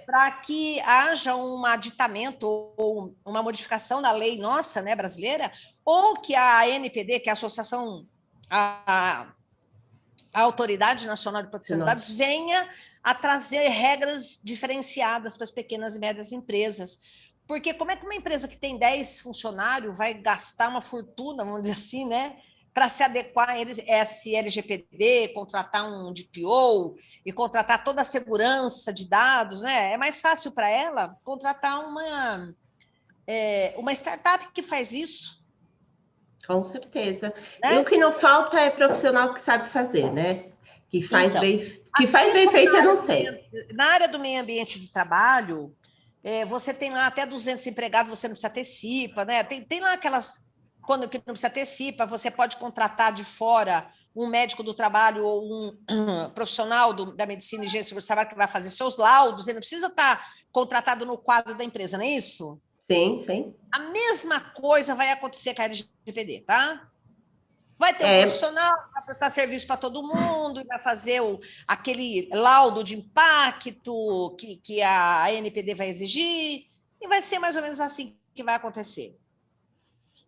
B: para que haja um aditamento ou uma modificação da lei nossa, né, brasileira, ou que a ANPD, que é a Associação, a Autoridade Nacional de Proteção de Dados, venha a trazer regras diferenciadas para as pequenas e médias empresas. Porque como é que uma empresa que tem 10 funcionários vai gastar uma fortuna, vamos dizer assim, né? Para se adequar a esse LGPD, contratar um DPO e contratar toda a segurança de dados, né? É mais fácil para ela contratar uma startup que faz isso.
A: Com certeza. Né? E o que não falta é profissional que sabe fazer, né? Que faz
B: então,
A: bem, que faz bem feito, eu não sei.
B: Na área do meio ambiente de trabalho, você tem lá até 200 empregados, você não precisa ter CIPA, né? Tem lá aquelas quando que não precisa ter CIPA, você pode contratar de fora um médico do trabalho ou um profissional da medicina e higiene do trabalho que vai fazer seus laudos, ele não precisa estar contratado no quadro da empresa, não é isso?
A: Sim, sim.
B: A mesma coisa vai acontecer com a LGPD, tá? Vai ter um profissional que vai prestar serviço para todo mundo e vai fazer aquele laudo de impacto que a ANPD vai exigir, e vai ser mais ou menos assim que vai acontecer.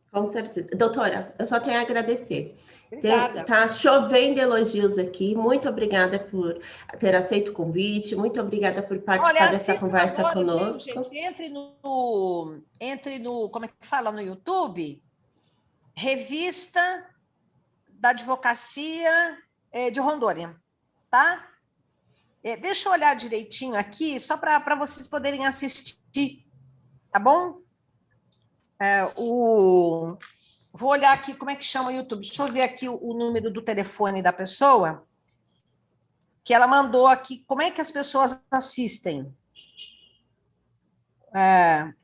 A: Com certeza. Doutora, eu só tenho a agradecer.
B: Obrigada.
A: Tá chovendo elogios aqui. Muito obrigada por ter aceito o convite. Muito obrigada por participar dessa conversa
B: agora,
A: conosco.
B: Gente, entre no, como é que fala no YouTube? Revista da Advocacia de Rondônia, tá? Deixa eu olhar direitinho aqui, só para vocês poderem assistir, tá bom? Vou olhar aqui como é que chama o YouTube. Deixa eu ver aqui o número do telefone da pessoa, que ela mandou aqui, como é que as pessoas assistem.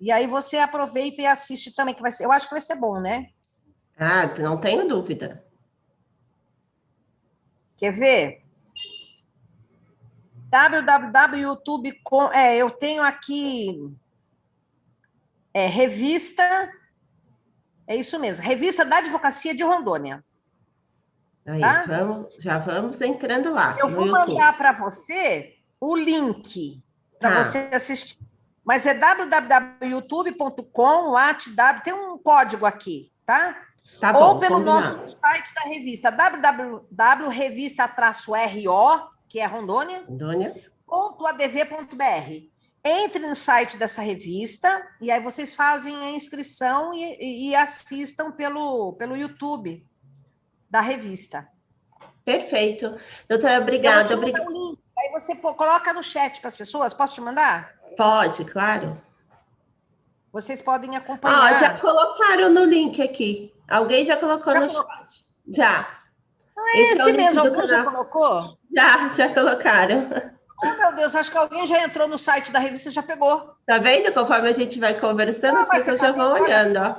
B: E aí você aproveita e assiste também, que vai ser, eu acho que vai ser bom, né?
A: Ah, não tenho dúvida.
B: Quer ver? www.youtube. Eu tenho aqui revista, é isso mesmo, Revista da Advocacia de Rondônia.
A: Aí,
B: tá?
A: já vamos entrando lá.
B: Eu vou mandar para você o link para você assistir. Mas é www.youtube.com, tem um código aqui, tá?
A: Tá
B: Ou
A: bom,
B: pelo
A: combinado.
B: nosso site da revista, www.revista-ro, que é Rondônia,
A: Rondônia.
B: .adv.br. Entre no site dessa revista e aí vocês fazem a inscrição e assistam pelo YouTube da revista.
A: Perfeito. Doutora,
B: Eu
A: obrigada.
B: vou te mandar o link. Aí você coloca no chat para as pessoas. Posso te mandar?
A: Pode, claro.
B: Vocês podem acompanhar.
A: Já colocaram no link aqui. Alguém já colocou no chat. Já.
B: Não é esse mesmo, alguém já
A: canal.
B: colocou?
A: Já colocaram.
B: Oh, meu Deus, acho que alguém já entrou no site da revista e já pegou.
A: Tá vendo? Conforme a gente vai conversando, as pessoas já vão olhando, ó.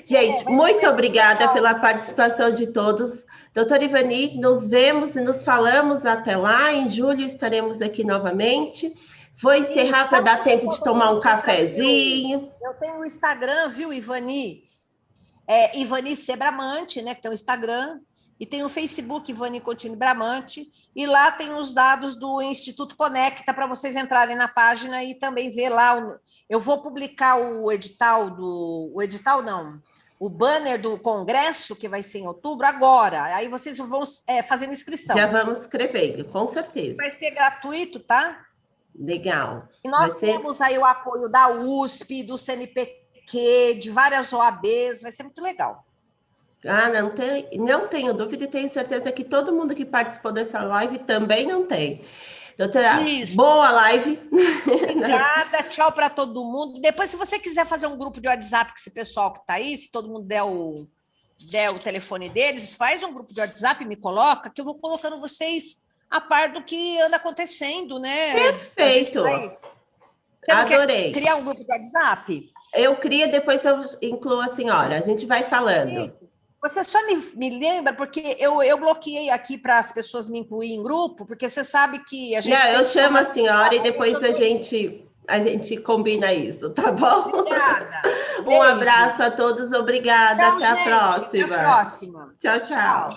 A: Gente, muito obrigada pela participação de todos. Doutora Ivani, nos vemos e nos falamos até lá. Em julho estaremos aqui novamente. Vou encerrar para dar tempo de tomar um cafezinho.
B: Eu tenho o Instagram, viu, Ivani? Ivani C. Bramante, né? Que tem o Instagram. E tem o Facebook, Ivani Contini Bramante. E lá tem os dados do Instituto Conecta para vocês entrarem na página e também ver lá. Eu vou publicar o edital o banner do congresso, que vai ser em outubro, agora. Aí vocês vão fazendo inscrição.
A: Já vamos escrevendo, com certeza.
B: Vai ser gratuito, tá?
A: Legal.
B: E nós temos aí o apoio da USP, do CNPq, de várias OABs, vai ser muito legal.
A: Não tenho dúvida e tenho certeza que todo mundo que participou dessa live também não tem. Doutora, boa live.
B: Obrigada, tchau para todo mundo. Depois, se você quiser fazer um grupo de WhatsApp com esse pessoal que está aí, se todo mundo der o telefone deles, faz um grupo de WhatsApp e me coloca, que eu vou colocando vocês a par do que anda acontecendo, né?
A: Perfeito. Adorei.
B: Criar um grupo de WhatsApp?
A: Eu crio, depois eu incluo a senhora. A gente vai falando.
B: Você só me lembra, porque eu bloqueei aqui para as pessoas me incluírem em grupo, porque você sabe que a gente...
A: Não, eu chamo a senhora e depois a gente combina isso, tá bom?
B: Obrigada.
A: Um abraço a todos, obrigada. Até a próxima.
B: Até a próxima.
A: Tchau, tchau.